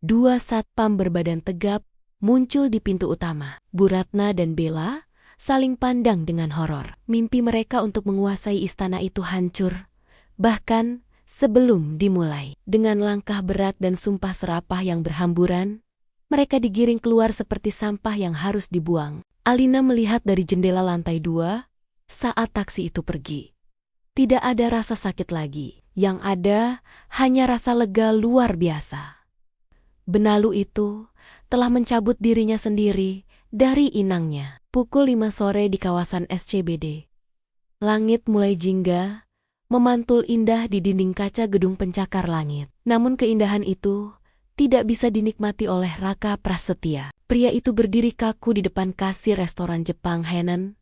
2 satpam berbadan tegap muncul di pintu utama. Bu Ratna dan Bella saling pandang dengan horor. Mimpi mereka untuk menguasai istana itu hancur. Bahkan sebelum dimulai. Dengan langkah berat dan sumpah serapah yang berhamburan, mereka digiring keluar seperti sampah yang harus dibuang. Alina melihat dari jendela lantai 2 saat taksi itu pergi. Tidak ada rasa sakit lagi. Yang ada hanya rasa lega luar biasa. Benalu itu telah mencabut dirinya sendiri dari inangnya. Pukul 5 sore di kawasan SCBD. Langit mulai jingga, memantul indah di dinding kaca gedung pencakar langit. Namun keindahan itu tidak bisa dinikmati oleh Raka Prasetya. Pria itu berdiri kaku di depan kasir restoran Jepang Henan,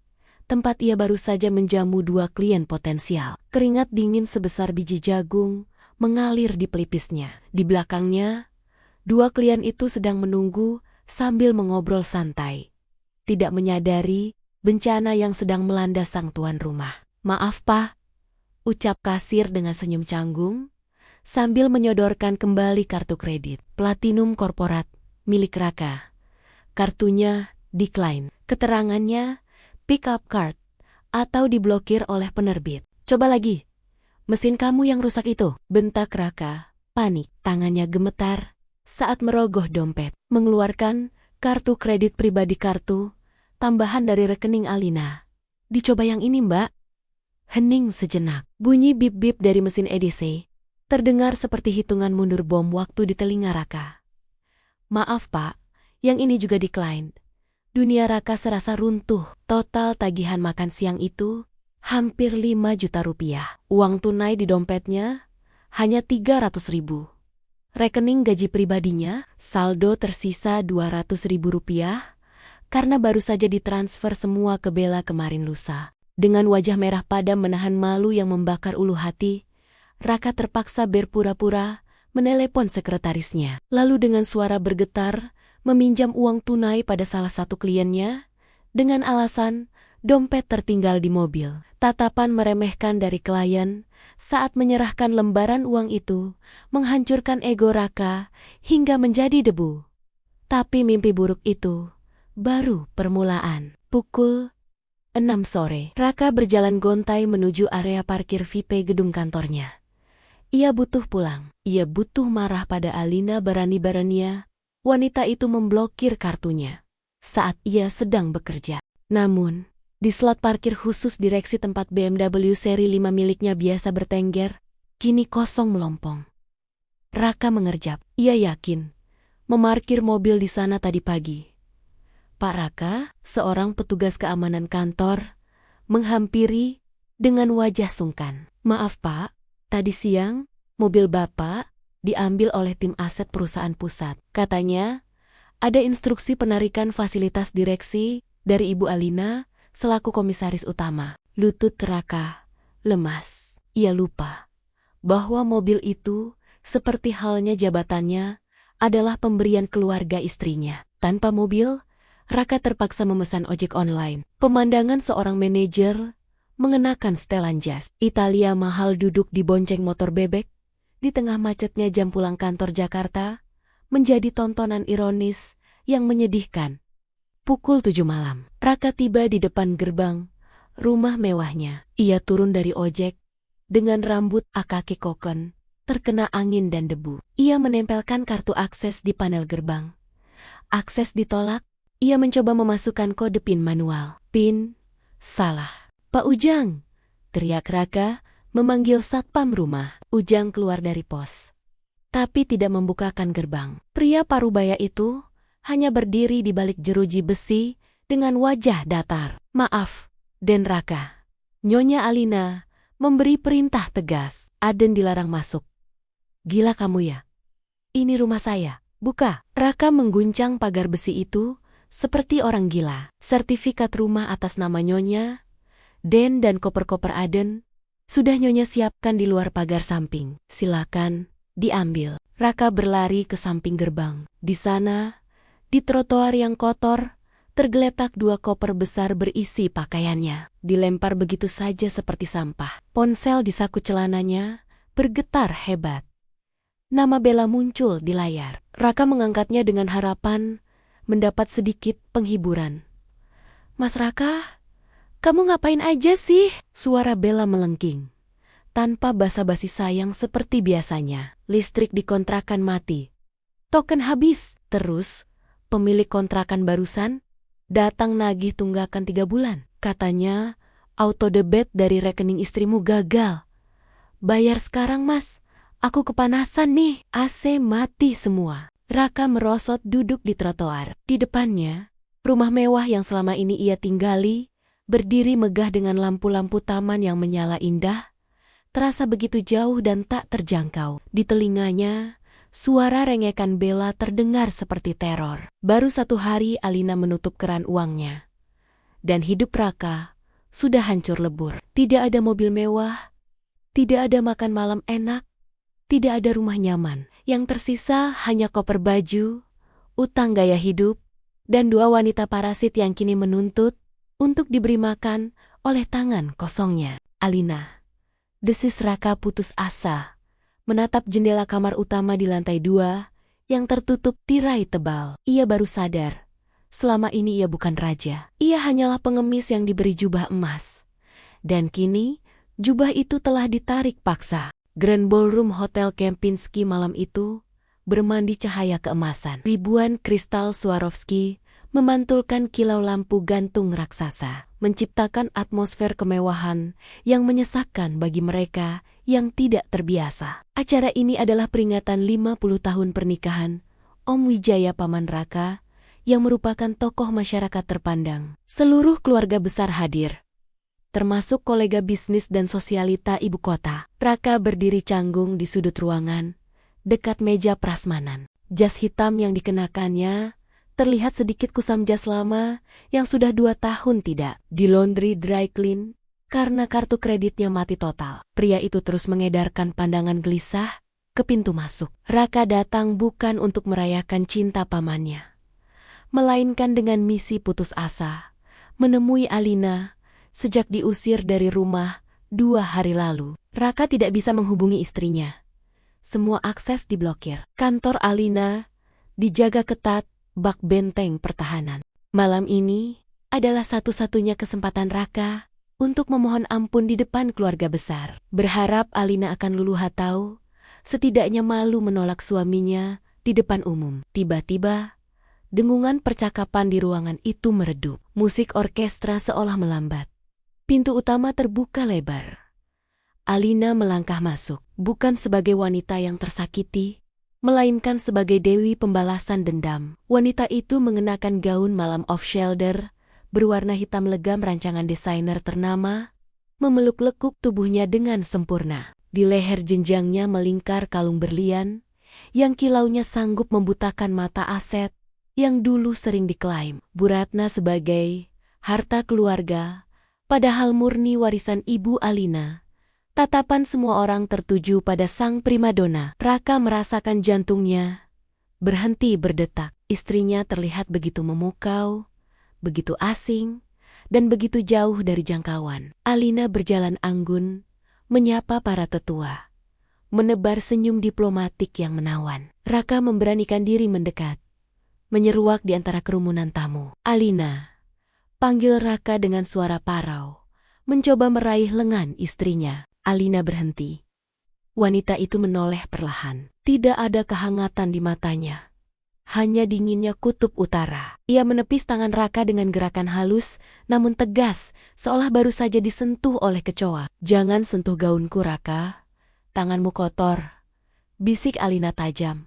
tempat ia baru saja menjamu 2 klien potensial. Keringat dingin sebesar biji jagung mengalir di pelipisnya. Di belakangnya, 2 klien itu sedang menunggu sambil mengobrol santai. Tidak menyadari bencana yang sedang melanda sang tuan rumah. Maaf, Pak, ucap kasir dengan senyum canggung, sambil menyodorkan kembali kartu kredit. Platinum Korporat, milik Raka. Kartunya decline. Keterangannya pick up card atau diblokir oleh penerbit. Coba lagi. Mesin kamu yang rusak itu, bentak Raka. Panik, tangannya gemetar saat merogoh dompet, mengeluarkan kartu kredit pribadi tambahan dari rekening Alina. Dicoba yang ini, Mbak. Hening sejenak. Bunyi bip-bip dari mesin EDC terdengar seperti hitungan mundur bom waktu di telinga Raka. Maaf, Pak. Yang ini juga declined. Dunia Raka serasa runtuh. Total tagihan makan siang itu hampir 5 juta rupiah. Uang tunai di dompetnya hanya 300.000. Rekening gaji pribadinya saldo tersisa 200.000 rupiah karena baru saja ditransfer semua ke Bella kemarin lusa. Dengan wajah merah padam menahan malu yang membakar ulu hati, Raka terpaksa berpura-pura menelepon sekretarisnya. Lalu dengan suara bergetar, meminjam uang tunai pada salah satu kliennya, dengan alasan dompet tertinggal di mobil. Tatapan meremehkan dari klien saat menyerahkan lembaran uang itu menghancurkan ego Raka hingga menjadi debu. Tapi mimpi buruk itu baru permulaan. Pukul 6 sore, Raka berjalan gontai menuju area parkir VIP gedung kantornya. Ia butuh pulang. Ia butuh marah pada Alina berani-beraninya wanita itu memblokir kartunya saat ia sedang bekerja. Namun, di slot parkir khusus direksi tempat BMW seri 5 miliknya biasa bertengger, kini kosong melompong. Raka mengerjap. Ia yakin memarkir mobil di sana tadi pagi. Pak Raka, seorang petugas keamanan kantor, menghampiri dengan wajah sungkan. Maaf Pak, tadi siang mobil Bapak diambil oleh tim aset perusahaan pusat. Katanya, ada instruksi penarikan fasilitas direksi dari Ibu Alina selaku komisaris utama. Lutut Raka lemas. Ia lupa bahwa mobil itu, seperti halnya jabatannya, adalah pemberian keluarga istrinya. Tanpa mobil, Raka terpaksa memesan ojek online. Pemandangan seorang manajer mengenakan setelan jas Italia mahal duduk di bonceng motor bebek di tengah macetnya jam pulang kantor Jakarta menjadi tontonan ironis yang menyedihkan. Pukul 7 malam, Raka tiba di depan gerbang rumah mewahnya. Ia turun dari ojek dengan rambut akake koken, terkena angin dan debu. Ia menempelkan kartu akses di panel gerbang. Akses ditolak, ia mencoba memasukkan kode PIN manual. PIN salah. Pak Ujang, teriak Raka memanggil satpam rumah. Ujang keluar dari pos, tapi tidak membukakan gerbang. Pria parubaya itu hanya berdiri di balik jeruji besi dengan wajah datar. Maaf, Den Raka. Nyonya Alina memberi perintah tegas. Aden dilarang masuk. Gila kamu ya? Ini rumah saya. Buka. Raka mengguncang pagar besi itu seperti orang gila. Sertifikat rumah atas nama Nyonya, Den dan koper-koper Aden sudah Nyonya siapkan di luar pagar samping. Silakan, diambil. Raka berlari ke samping gerbang. Di sana, di trotoar yang kotor, tergeletak 2 koper besar berisi pakaiannya. Dilempar begitu saja seperti sampah. Ponsel di saku celananya bergetar hebat. Nama Bella muncul di layar. Raka mengangkatnya dengan harapan mendapat sedikit penghiburan. Mas Raka, kamu ngapain aja sih? Suara Bella melengking. Tanpa basa-basi sayang seperti biasanya. Listrik di kontrakan mati. Token habis. Terus, pemilik kontrakan barusan datang nagih tunggakan 3 bulan. Katanya, auto debit dari rekening istrimu gagal. Bayar sekarang mas, aku kepanasan nih. AC mati semua. Raka merosot duduk di trotoar. Di depannya, rumah mewah yang selama ini ia tinggali berdiri megah dengan lampu-lampu taman yang menyala indah, terasa begitu jauh dan tak terjangkau. Di telinganya, suara rengekan Bella terdengar seperti teror. Baru 1 hari Alina menutup keran uangnya. Dan hidup Raka sudah hancur lebur. Tidak ada mobil mewah, tidak ada makan malam enak, tidak ada rumah nyaman. Yang tersisa hanya koper baju, utang gaya hidup, dan 2 wanita parasit yang kini menuntut untuk diberi makan oleh tangan kosongnya. Alina, desis Raka putus asa, menatap jendela kamar utama di lantai 2 yang tertutup tirai tebal. Ia baru sadar, selama ini ia bukan raja. Ia hanyalah pengemis yang diberi jubah emas. Dan kini, jubah itu telah ditarik paksa. Grand Ballroom Hotel Kempinski malam itu bermandi cahaya keemasan. Ribuan kristal Swarovski memantulkan kilau lampu gantung raksasa, menciptakan atmosfer kemewahan yang menyesakkan bagi mereka yang tidak terbiasa. Acara ini adalah peringatan 50 tahun pernikahan Om Wijaya Paman Raka yang merupakan tokoh masyarakat terpandang. Seluruh keluarga besar hadir, termasuk kolega bisnis dan sosialita ibu kota. Raka berdiri canggung di sudut ruangan, dekat meja prasmanan. Jas hitam yang dikenakannya terlihat sedikit kusam jas lama yang sudah 2 tahun tidak di laundry dry clean karena kartu kreditnya mati total. Pria itu terus mengedarkan pandangan gelisah ke pintu masuk. Raka datang bukan untuk merayakan cinta pamannya, melainkan dengan misi putus asa, menemui Alina sejak diusir dari rumah 2 hari lalu. Raka tidak bisa menghubungi istrinya. Semua akses diblokir. Kantor Alina dijaga ketat bak benteng pertahanan. Malam ini adalah satu-satunya kesempatan Raka untuk memohon ampun di depan keluarga besar. Berharap Alina akan luluh tahu, setidaknya malu menolak suaminya di depan umum. Tiba-tiba, dengungan percakapan di ruangan itu meredup. Musik orkestra seolah melambat. Pintu utama terbuka lebar. Alina melangkah masuk, bukan sebagai wanita yang tersakiti, melainkan sebagai dewi pembalasan dendam. Wanita itu mengenakan gaun malam off-shoulder, berwarna hitam legam rancangan desainer ternama, memeluk lekuk tubuhnya dengan sempurna. Di leher jenjangnya melingkar kalung berlian, yang kilaunya sanggup membutakan mata Aset, yang dulu sering diklaim Bu Ratna sebagai harta keluarga, padahal murni warisan ibu Alina. Tatapan semua orang tertuju pada sang primadona. Raka merasakan jantungnya berhenti berdetak. Istrinya terlihat begitu memukau, begitu asing, dan begitu jauh dari jangkauan. Alina berjalan anggun, menyapa para tetua, menebar senyum diplomatik yang menawan. Raka memberanikan diri mendekat, menyeruak di antara kerumunan tamu. "Alina," panggil Raka dengan suara parau, mencoba meraih lengan istrinya. Alina berhenti. Wanita itu menoleh perlahan. Tidak ada kehangatan di matanya, hanya dinginnya kutub utara. Ia menepis tangan Raka dengan gerakan halus, namun tegas, seolah baru saja disentuh oleh kecoa. "Jangan sentuh gaunku, Raka. Tanganmu kotor," bisik Alina tajam.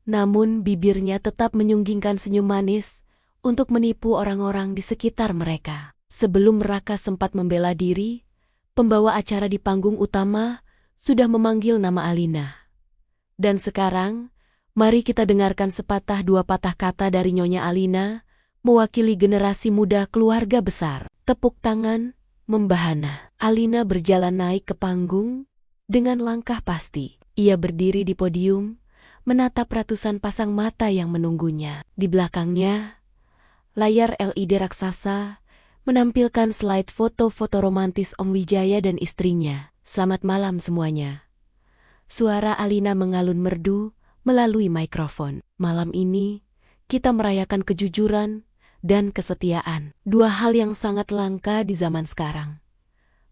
Namun bibirnya tetap menyunggingkan senyum manis untuk menipu orang-orang di sekitar mereka. Sebelum Raka sempat membela diri, pembawa acara di panggung utama sudah memanggil nama Alina. Dan sekarang, mari kita dengarkan sepatah dua patah kata dari Nyonya Alina, mewakili generasi muda keluarga besar. Tepuk tangan, membahana. Alina berjalan naik ke panggung dengan langkah pasti. Ia berdiri di podium, menatap ratusan pasang mata yang menunggunya. Di belakangnya, layar LED raksasa menampilkan slide foto-foto romantis Om Wijaya dan istrinya. "Selamat malam semuanya." Suara Alina mengalun merdu melalui mikrofon. "Malam ini, kita merayakan kejujuran dan kesetiaan. 2 hal yang sangat langka di zaman sekarang."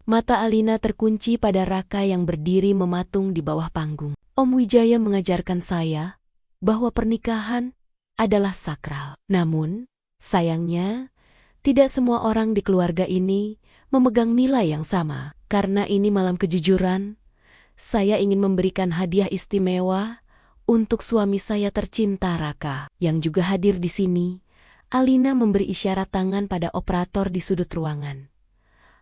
Mata Alina terkunci pada Raka yang berdiri mematung di bawah panggung. "Om Wijaya mengajarkan saya bahwa pernikahan adalah sakral. Namun, sayangnya, tidak semua orang di keluarga ini memegang nilai yang sama. Karena ini malam kejujuran, saya ingin memberikan hadiah istimewa untuk suami saya tercinta Raka." Yang juga hadir di sini, Alina memberi isyarat tangan pada operator di sudut ruangan.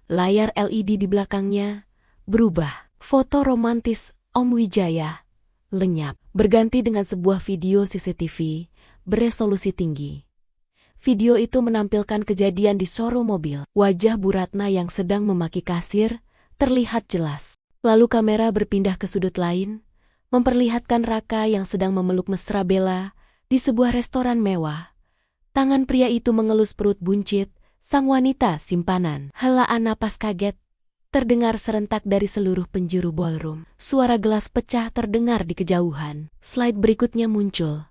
Layar LED di belakangnya berubah. Foto romantis Om Wijaya lenyap, berganti dengan sebuah video CCTV beresolusi tinggi. Video itu menampilkan kejadian di showroom mobil. Wajah Bu Ratna yang sedang memaki kasir terlihat jelas. Lalu kamera berpindah ke sudut lain, memperlihatkan Raka yang sedang memeluk mesra Bella di sebuah restoran mewah. Tangan pria itu mengelus perut buncit sang wanita simpanan. Helaan napas kaget terdengar serentak dari seluruh penjuru ballroom. Suara gelas pecah terdengar di kejauhan. Slide berikutnya muncul,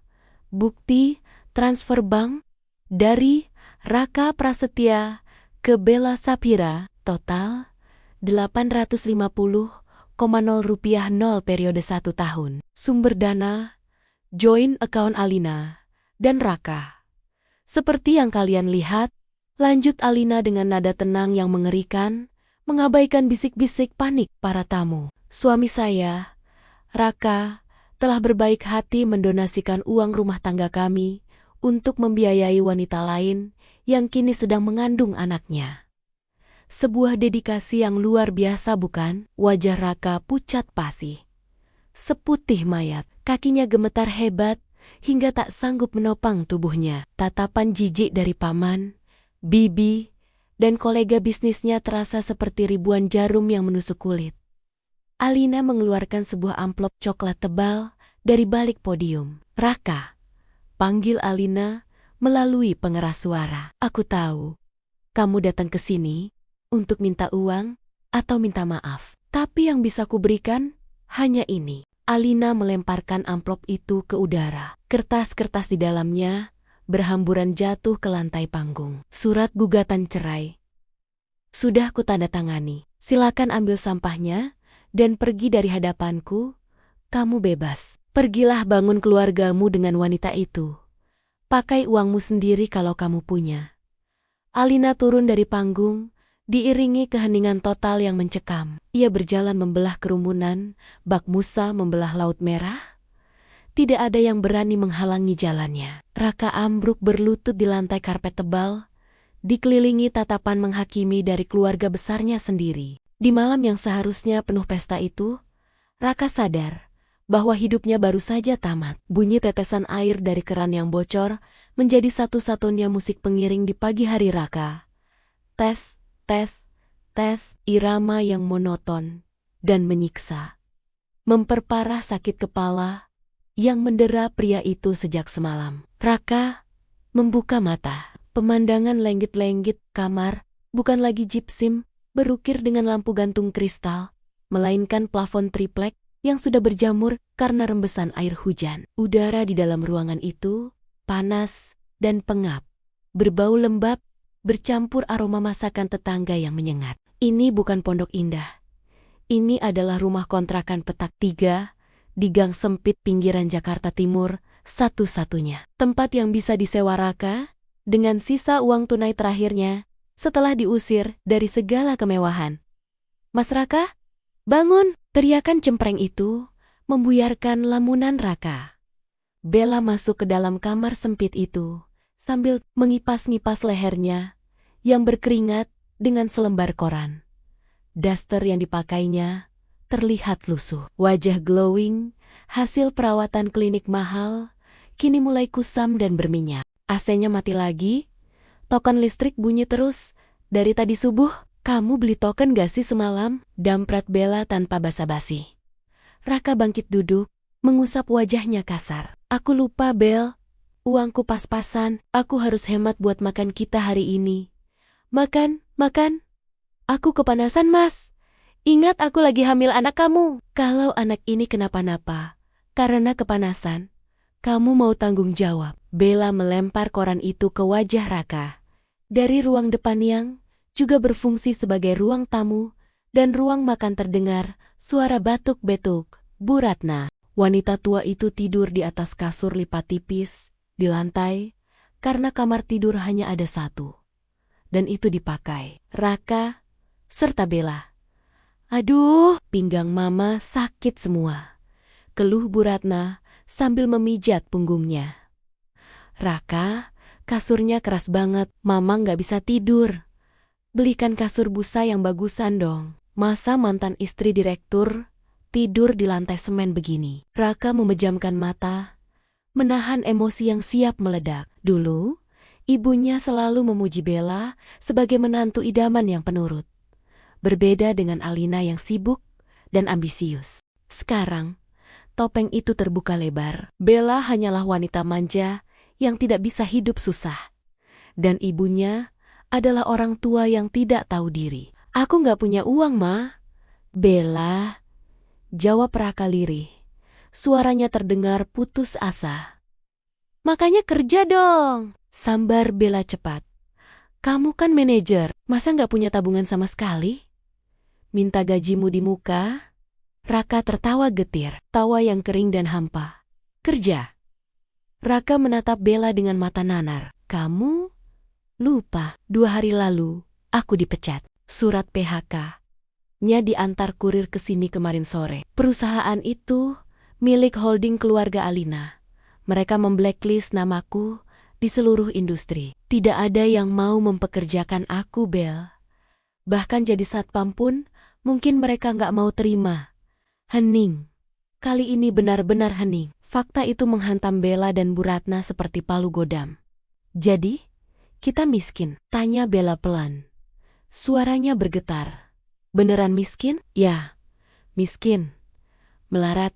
Bukti transfer bank dari Raka Prasetya ke Bella Sapira total Rp850,0 periode 1 tahun. Sumber dana, joint account Alina dan Raka. Seperti yang kalian lihat, lanjut Alina dengan nada tenang yang mengerikan, mengabaikan bisik-bisik panik para tamu. Suami saya, Raka, telah berbaik hati mendonasikan uang rumah tangga kami untuk membiayai wanita lain yang kini sedang mengandung anaknya. Sebuah dedikasi yang luar biasa bukan? Wajah Raka pucat pasi. Seputih mayat, kakinya gemetar hebat hingga tak sanggup menopang tubuhnya. Tatapan jijik dari paman, bibi, dan kolega bisnisnya terasa seperti ribuan jarum yang menusuk kulit. Alina mengeluarkan sebuah amplop coklat tebal dari balik podium. Raka, panggil Alina melalui pengeras suara. Aku tahu, kamu datang ke sini untuk minta uang atau minta maaf. Tapi yang bisa kuberikan hanya ini. Alina melemparkan amplop itu ke udara. Kertas-kertas di dalamnya berhamburan jatuh ke lantai panggung. Surat gugatan cerai. Sudah kutandatangani. Silakan ambil sampahnya dan pergi dari hadapanku. Kamu bebas. Pergilah bangun keluargamu dengan wanita itu. Pakai uangmu sendiri kalau kamu punya. Alina turun dari panggung, diiringi keheningan total yang mencekam. Ia berjalan membelah kerumunan, bak Musa membelah Laut Merah. Tidak ada yang berani menghalangi jalannya. Raka ambruk berlutut di lantai karpet tebal, dikelilingi tatapan menghakimi dari keluarga besarnya sendiri. Di malam yang seharusnya penuh pesta itu, Raka sadar bahwa hidupnya baru saja tamat. Bunyi tetesan air dari keran yang bocor menjadi satu-satunya musik pengiring di pagi hari Raka. Tes, tes, tes, irama yang monoton dan menyiksa. Memperparah sakit kepala yang mendera pria itu sejak semalam. Raka membuka mata. Pemandangan lenggit-lenggit kamar bukan lagi gypsum berukir dengan lampu gantung kristal, melainkan plafon triplek yang sudah berjamur karena rembesan air hujan. Udara di dalam ruangan itu panas dan pengap, berbau lembab, bercampur aroma masakan tetangga yang menyengat. Ini bukan pondok indah. Ini adalah rumah kontrakan petak 3 di gang sempit pinggiran Jakarta Timur, satu-satunya tempat yang bisa disewa Raka dengan sisa uang tunai terakhirnya setelah diusir dari segala kemewahan. Mas Raka, bangun! Teriakan cempreng itu membuyarkan lamunan Raka. Bella masuk ke dalam kamar sempit itu sambil mengipas-ngipas lehernya yang berkeringat dengan selembar koran. Daster yang dipakainya terlihat lusuh. Wajah glowing, hasil perawatan klinik mahal, kini mulai kusam dan berminyak. AC-nya mati lagi, token listrik bunyi terus. Dari tadi subuh, kamu beli token gak sih semalam? Damprat Bella tanpa basa-basi. Raka bangkit duduk, mengusap wajahnya kasar. Aku lupa, Bel. Uangku pas-pasan, aku harus hemat buat makan kita hari ini. Makan, makan. Aku kepanasan, Mas. Ingat aku lagi hamil anak kamu. Kalau anak ini kenapa-napa, karena kepanasan, kamu mau tanggung jawab. Bella melempar koran itu ke wajah Raka. Dari ruang depan yang juga berfungsi sebagai ruang tamu dan ruang makan terdengar suara batuk-betuk. Bu Ratna, wanita tua itu tidur di atas kasur lipat tipis di lantai karena kamar tidur hanya ada satu. Dan itu dipakai Raka serta Bella. Aduh, pinggang mama sakit semua. Keluh Bu Ratna sambil memijat punggungnya. Raka, kasurnya keras banget, mama nggak bisa tidur. Belikan kasur busa yang bagusan dong. Masa mantan istri direktur tidur di lantai semen begini? Raka memejamkan mata, menahan emosi yang siap meledak. Dulu, ibunya selalu memuji Bella sebagai menantu idaman yang penurut. Berbeda dengan Alina yang sibuk dan ambisius. Sekarang, topeng itu terbuka lebar. Bella hanyalah wanita manja yang tidak bisa hidup susah. Dan ibunya adalah orang tua yang tidak tahu diri. Aku nggak punya uang, Ma. Bella, jawab Raka lirih. Suaranya terdengar putus asa. Makanya kerja dong, sambar Bella cepat. Kamu kan manajer, masa nggak punya tabungan sama sekali? Minta gajimu di muka? Raka tertawa getir, tawa yang kering dan hampa. Kerja. Raka menatap Bella dengan mata nanar. Kamu? Lupa, 2 hari lalu, aku dipecat. Surat PHK-nya diantar kurir ke sini kemarin sore. Perusahaan itu milik holding keluarga Alina. Mereka memblacklist namaku di seluruh industri. Tidak ada yang mau mempekerjakan aku, Bel. Bahkan jadi satpam pun, mungkin mereka nggak mau terima. Hening. Kali ini benar-benar hening. Fakta itu menghantam Bella dan Bu Ratna seperti palu godam. Jadi, kita miskin? Tanya Bella pelan. Suaranya bergetar. Beneran miskin? Ya, miskin. Melarat.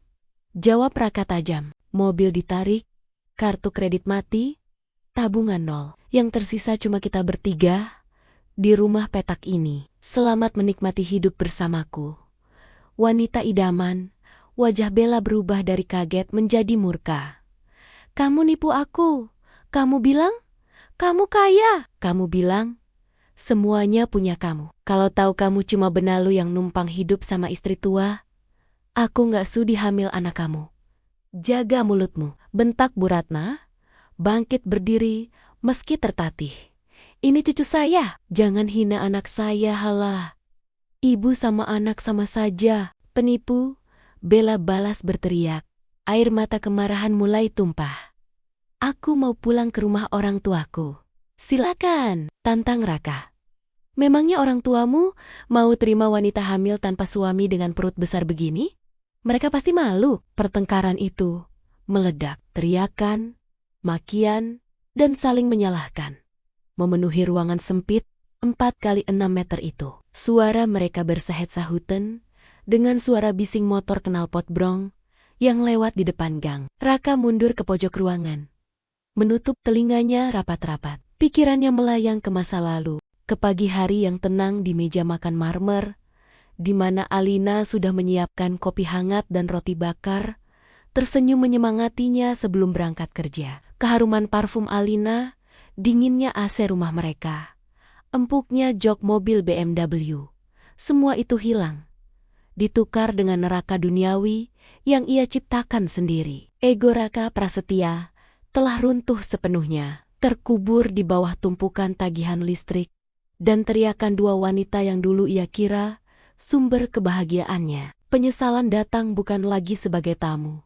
Jawab Raka tajam. Mobil ditarik, kartu kredit mati, tabungan nol. Yang tersisa cuma kita bertiga di rumah petak ini. Selamat menikmati hidup bersamaku. Wanita idaman, wajah Bella berubah dari kaget menjadi murka. Kamu nipu aku. Kamu bilang, kamu kaya. Kamu bilang, semuanya punya kamu. Kalau tahu kamu cuma benalu yang numpang hidup sama istri tua, aku nggak sudi hamil anak kamu. Jaga mulutmu, bentak Bu Ratna, bangkit berdiri meski tertatih. Ini cucu saya, jangan hina anak saya, halah. Ibu sama anak sama saja, penipu. Bella balas berteriak, air mata kemarahan mulai tumpah. Aku mau pulang ke rumah orang tuaku. Silakan, tantang Raka. Memangnya orang tuamu mau terima wanita hamil tanpa suami dengan perut besar begini? Mereka pasti malu. Pertengkaran itu meledak, teriakan, makian, dan saling menyalahkan. Memenuhi ruangan sempit 4x6 meter itu. Suara mereka bersahut-sahutan dengan suara bising motor knalpot brong yang lewat di depan gang. Raka mundur ke pojok ruangan. Menutup telinganya rapat-rapat. Pikirannya melayang ke masa lalu. Ke pagi hari yang tenang di meja makan marmer, di mana Alina sudah menyiapkan kopi hangat dan roti bakar, tersenyum menyemangatinya sebelum berangkat kerja. Keharuman parfum Alina, dinginnya AC rumah mereka, empuknya jok mobil BMW, semua itu hilang. Ditukar dengan neraka duniawi yang ia ciptakan sendiri. Ego Raka Prasetya telah runtuh sepenuhnya, terkubur di bawah tumpukan tagihan listrik, dan teriakan 2 wanita yang dulu ia kira sumber kebahagiaannya. Penyesalan datang bukan lagi sebagai tamu,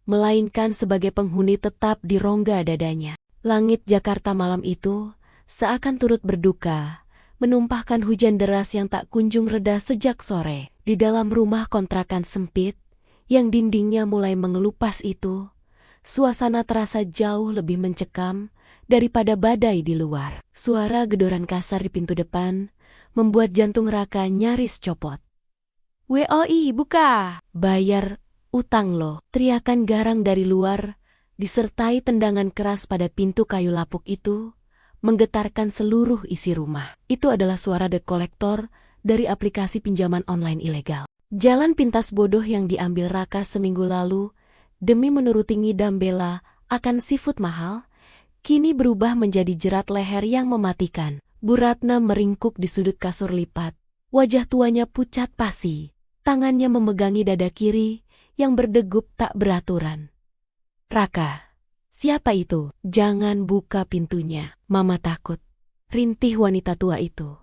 melainkan sebagai penghuni tetap di rongga dadanya. Langit Jakarta malam itu seakan turut berduka, menumpahkan hujan deras yang tak kunjung reda sejak sore. Di dalam rumah kontrakan sempit, yang dindingnya mulai mengelupas itu, suasana terasa jauh lebih mencekam daripada badai di luar. Suara gedoran kasar di pintu depan membuat jantung Raka nyaris copot. "WOI, buka! Bayar utang lo!" Teriakan garang dari luar, disertai tendangan keras pada pintu kayu lapuk itu, menggetarkan seluruh isi rumah. Itu adalah suara debt collector dari aplikasi pinjaman online ilegal. Jalan pintas bodoh yang diambil Raka seminggu lalu demi menuruti ngidam Bella akan seafood mahal, kini berubah menjadi jerat leher yang mematikan. Bu Ratna meringkuk di sudut kasur lipat. Wajah tuanya pucat pasi. Tangannya memegangi dada kiri yang berdegup tak beraturan. "Raka, siapa itu? Jangan buka pintunya. Mama takut." Rintih wanita tua itu.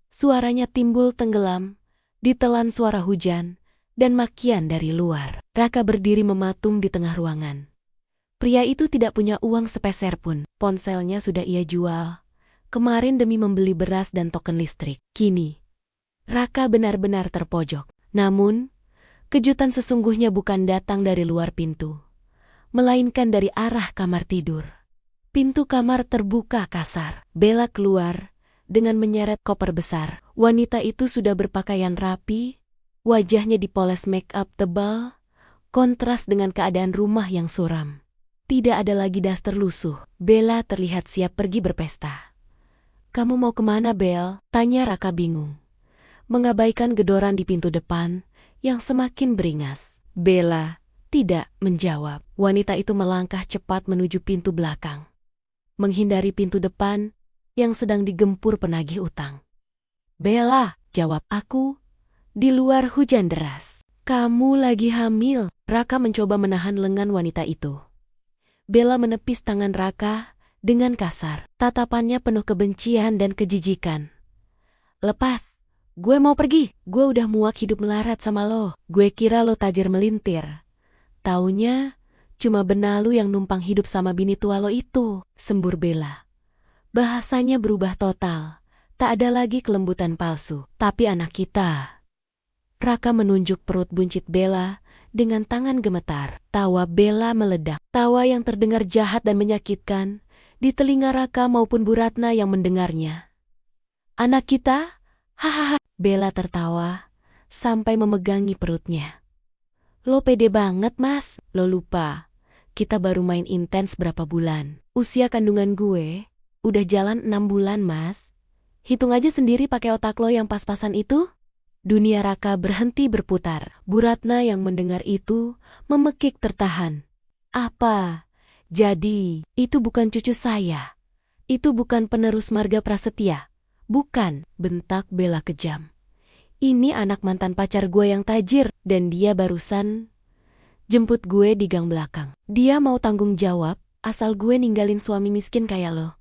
Suaranya timbul tenggelam, ditelan suara hujan dan makian dari luar. Raka berdiri mematung di tengah ruangan. Pria itu tidak punya uang sepeser pun. Ponselnya sudah ia jual kemarin demi membeli beras dan token listrik. Kini, Raka benar-benar terpojok. Namun, kejutan sesungguhnya bukan datang dari luar pintu, melainkan dari arah kamar tidur. Pintu kamar terbuka kasar. Bella keluar dengan menyeret koper besar. Wanita itu sudah berpakaian rapi, wajahnya dipoles make up tebal, kontras dengan keadaan rumah yang suram. Tidak ada lagi daster lusuh. Bella terlihat siap pergi berpesta. "Kamu mau kemana, Bel?" tanya Raka bingung, mengabaikan gedoran di pintu depan yang semakin beringas. Bella tidak menjawab. Wanita itu melangkah cepat menuju pintu belakang, menghindari pintu depan yang sedang digempur penagih utang. "Bella," jawab aku, di luar hujan deras. "Kamu lagi hamil." Raka mencoba menahan lengan wanita itu. Bella menepis tangan Raka dengan kasar. Tatapannya penuh kebencian dan kejijikan. "Lepas, gue mau pergi. Gue udah muak hidup melarat sama lo. Gue kira lo tajir melintir. Taunya cuma benalu yang numpang hidup sama bini tua lo itu," sembur Bella. Bahasanya berubah total. Tak ada lagi kelembutan palsu. "Tapi anak kita." Raka menunjuk perut buncit Bella dengan tangan gemetar. Tawa Bella meledak. Tawa yang terdengar jahat dan menyakitkan di telinga Raka maupun Bu Ratna yang mendengarnya. "Anak kita? Hahaha." Bella tertawa sampai memegangi perutnya. "Lo pede banget, Mas. Lo lupa, kita baru main intens berapa bulan. Usia kandungan gue udah jalan 6 bulan, Mas. Hitung aja sendiri pakai otak lo yang pas-pasan itu." Dunia Raka berhenti berputar. Bu Ratna yang mendengar itu memekik tertahan. "Apa? Jadi, itu bukan cucu saya? Itu bukan penerus marga prasetya? Bukan," bentak Bella kejam. "Ini anak mantan pacar gue yang tajir, dan dia barusan jemput gue di gang belakang. Dia mau tanggung jawab asal gue ninggalin suami miskin kayak lo.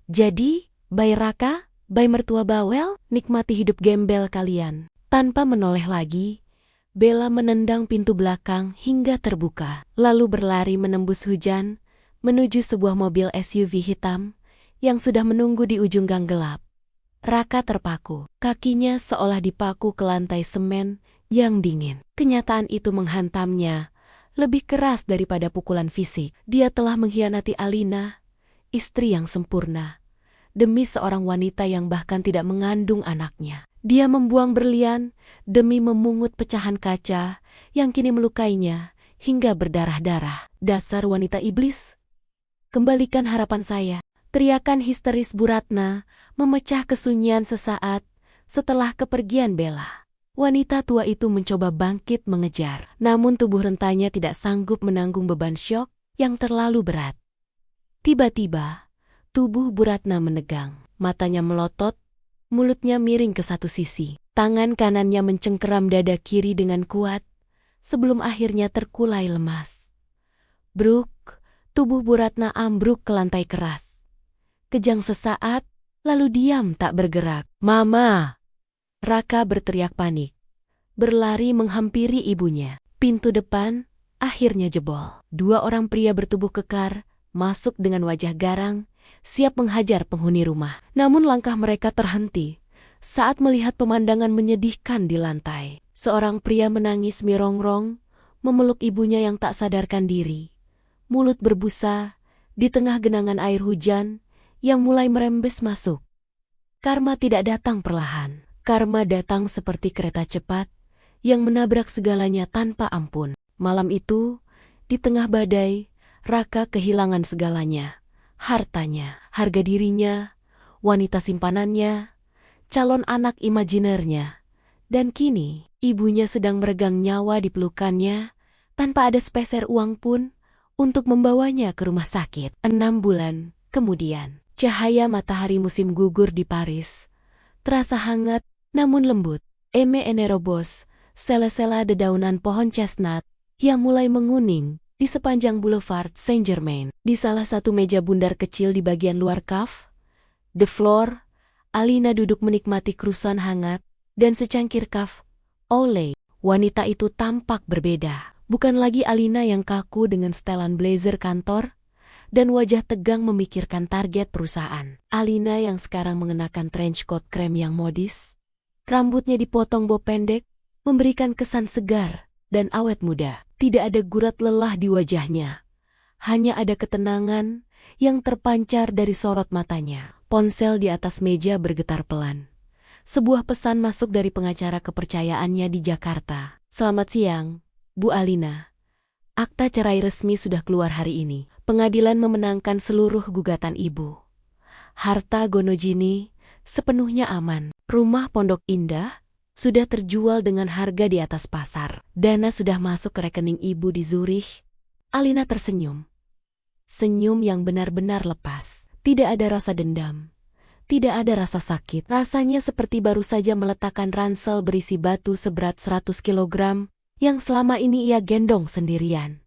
Jadi, bye Raka, bye mertua bawel, nikmati hidup gembel kalian." Tanpa menoleh lagi, Bella menendang pintu belakang hingga terbuka, lalu berlari menembus hujan menuju sebuah mobil SUV hitam yang sudah menunggu di ujung gang gelap. Raka terpaku, kakinya seolah dipaku ke lantai semen yang dingin. Kenyataan itu menghantamnya lebih keras daripada pukulan fisik. Dia telah mengkhianati Alina, istri yang sempurna, demi seorang wanita yang bahkan tidak mengandung anaknya. Dia membuang berlian demi memungut pecahan kaca yang kini melukainya hingga berdarah-darah. "Dasar wanita iblis! Kembalikan harapan saya!" Teriakan histeris Bu Ratna memecah kesunyian sesaat setelah kepergian Bella. Wanita tua itu mencoba bangkit mengejar, namun tubuh rentanya tidak sanggup menanggung beban syok yang terlalu berat. Tiba-tiba, tubuh Bu Ratna menegang, matanya melotot, mulutnya miring ke satu sisi. Tangan kanannya mencengkeram dada kiri dengan kuat, sebelum akhirnya terkulai lemas. Bruk, tubuh Bu Ratna ambruk ke lantai keras. Kejang sesaat, lalu diam tak bergerak. "Mama!" Raka berteriak panik, berlari menghampiri ibunya. Pintu depan akhirnya jebol. 2 orang pria bertubuh kekar masuk dengan wajah garang, siap menghajar penghuni rumah. Namun langkah mereka terhenti saat melihat pemandangan menyedihkan di lantai. Seorang pria menangis mirongrong, memeluk ibunya yang tak sadarkan diri. Mulut berbusa di tengah genangan air hujan yang mulai merembes masuk. Karma tidak datang perlahan. Karma datang seperti kereta cepat yang menabrak segalanya tanpa ampun. Malam itu, di tengah badai, Raka kehilangan segalanya. Hartanya, harga dirinya, wanita simpanannya, calon anak imajinernya. Dan kini, ibunya sedang meregang nyawa di pelukannya tanpa ada sepeser uang pun untuk membawanya ke rumah sakit. 6 bulan kemudian, cahaya matahari musim gugur di Paris terasa hangat namun lembut. Eme enerobos, sela-sela dedaunan pohon chestnut yang mulai menguning di sepanjang Boulevard Saint-Germain. Di salah satu meja bundar kecil di bagian luar cafe The Floor, Alina duduk menikmati krusan hangat dan secangkir cafe au lait. Wanita itu tampak berbeda. Bukan lagi Alina yang kaku dengan setelan blazer kantor dan wajah tegang memikirkan target perusahaan. Alina yang sekarang mengenakan trench coat krem yang modis, rambutnya dipotong bob pendek, memberikan kesan segar dan awet muda. Tidak ada gurat lelah di wajahnya. Hanya ada ketenangan yang terpancar dari sorot matanya. Ponsel di atas meja bergetar pelan. Sebuah pesan masuk dari pengacara kepercayaannya di Jakarta. "Selamat siang, Bu Alina. Akta cerai resmi sudah keluar hari ini. Pengadilan memenangkan seluruh gugatan Ibu. Harta Gonogini sepenuhnya aman. Rumah Pondok Indah sudah terjual dengan harga di atas pasar. Dana sudah masuk ke rekening ibu di Zurich. Alina tersenyum. Senyum yang benar-benar lepas. Tidak ada rasa dendam. Tidak ada rasa sakit. Rasanya seperti baru saja meletakkan ransel berisi batu seberat 100 kilogram yang selama ini ia gendong sendirian.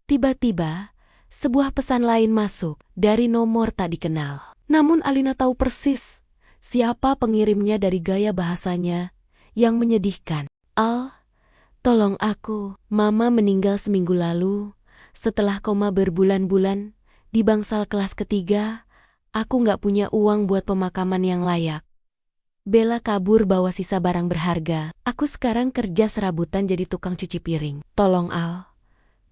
Tiba-tiba, sebuah pesan lain masuk dari nomor tak dikenal. Namun Alina tahu persis siapa pengirimnya dari gaya bahasanya yang menyedihkan. Al, tolong aku. Mama meninggal seminggu lalu. Setelah koma berbulan-bulan, di bangsal kelas ketiga, aku nggak punya uang buat pemakaman yang layak. Bella kabur bawa sisa barang berharga. Aku sekarang kerja serabutan jadi tukang cuci piring. Tolong Al,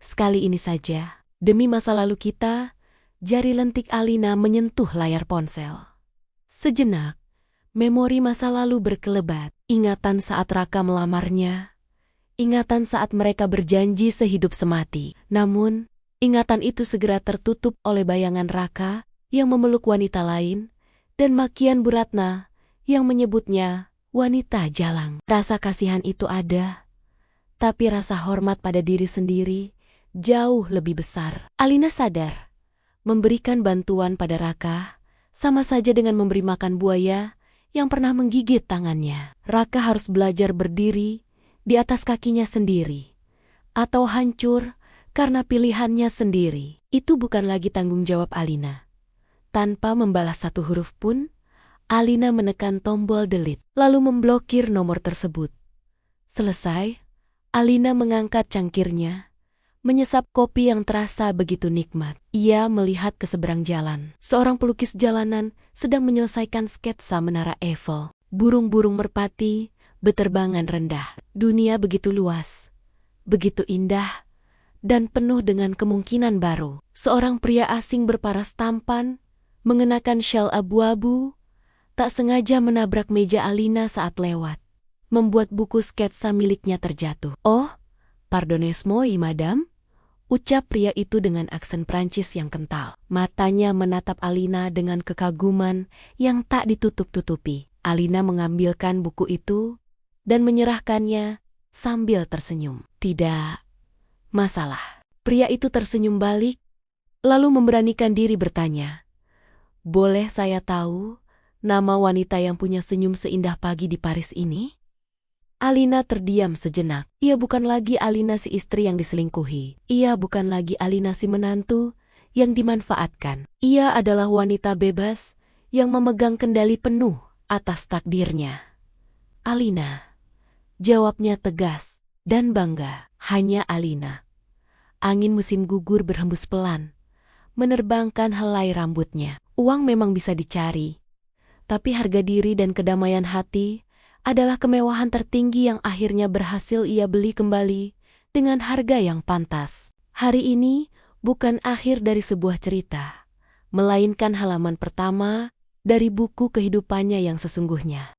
sekali ini saja. Demi masa lalu kita, jari lentik Alina menyentuh layar ponsel. Sejenak, memori masa lalu berkelebat. Ingatan saat Raka melamarnya. Ingatan saat mereka berjanji sehidup semati. Namun, ingatan itu segera tertutup oleh bayangan Raka yang memeluk wanita lain dan makian Bu Ratna yang menyebutnya wanita jalang. Rasa kasihan itu ada, tapi rasa hormat pada diri sendiri jauh lebih besar. Alina sadar, memberikan bantuan pada Raka sama saja dengan memberi makan buaya yang pernah menggigit tangannya. Raka harus belajar berdiri di atas kakinya sendiri, atau hancur karena pilihannya sendiri. Itu bukan lagi tanggung jawab Alina. Tanpa membalas satu huruf pun, Alina menekan tombol delete, lalu memblokir nomor tersebut. Selesai, Alina mengangkat cangkirnya, menyesap kopi yang terasa begitu nikmat. Ia melihat ke seberang jalan. Seorang pelukis jalanan sedang menyelesaikan sketsa menara Eiffel. Burung-burung merpati beterbangan rendah. Dunia begitu luas, begitu indah, dan penuh dengan kemungkinan baru. Seorang pria asing berparas tampan, mengenakan syal abu-abu, tak sengaja menabrak meja Alina saat lewat, membuat buku sketsa miliknya terjatuh. Oh, pardonnez-moi, madame, ucap pria itu dengan aksen Prancis yang kental. Matanya menatap Alina dengan kekaguman yang tak ditutup-tutupi. Alina mengambilkan buku itu dan menyerahkannya sambil tersenyum. Tidak masalah. Pria itu tersenyum balik, lalu memberanikan diri bertanya, boleh saya tahu nama wanita yang punya senyum seindah pagi di Paris ini? Alina terdiam sejenak. Ia bukan lagi Alina si istri yang diselingkuhi. Ia bukan lagi Alina si menantu yang dimanfaatkan. Ia adalah wanita bebas yang memegang kendali penuh atas takdirnya. Alina, jawabnya tegas dan bangga. Hanya Alina. Angin musim gugur berhembus pelan, menerbangkan helai rambutnya. Uang memang bisa dicari, tapi harga diri dan kedamaian hati adalah kemewahan tertinggi yang akhirnya berhasil ia beli kembali dengan harga yang pantas. Hari ini bukan akhir dari sebuah cerita, melainkan halaman pertama dari buku kehidupannya yang sesungguhnya.